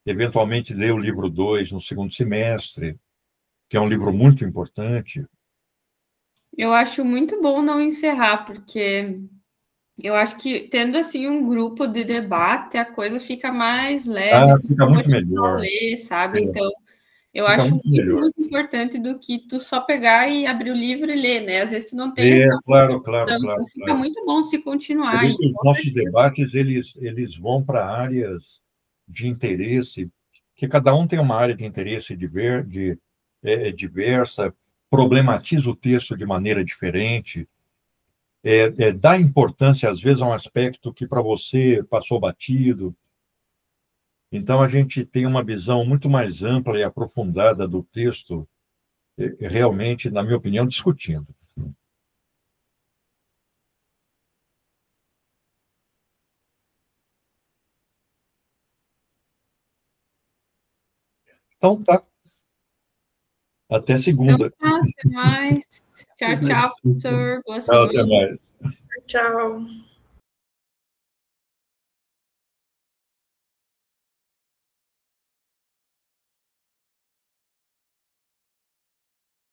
S1: eventualmente lê o livro 2 no segundo semestre, que é um livro muito importante.
S2: Eu acho muito bom não encerrar, porque eu acho que tendo assim um grupo de debate, a coisa fica mais leve,
S1: Fica muito
S2: motivar a
S1: melhor.
S2: ler, sabe?
S1: É,
S2: Então, eu
S1: fica
S2: acho
S1: muito
S2: muito,
S1: melhor.
S2: muito importante do que tu só pegar e abrir o livro e ler, né? Às vezes tu não tem
S1: É,
S2: essa
S1: claro, claro,
S2: opção,
S1: claro,
S2: então fica
S1: claro.
S2: muito bom se
S1: Você
S2: continuar.
S1: vê
S2: E
S1: que os
S2: com
S1: nossos
S2: certeza.
S1: debates, eles vão para áreas de interesse, que cada um tem uma área de interesse diversa, problematiza o texto de maneira diferente, dá importância, às vezes, a um aspecto que para você passou batido. Então, a gente tem uma visão muito mais ampla e aprofundada do texto, realmente, na minha opinião, discutindo. Então, tá. Até
S2: Então,
S1: segunda.
S2: tá, até mais. Tchau, tchau, professor. Boa
S1: Tchau, até
S2: semana.
S1: mais.
S3: Tchau.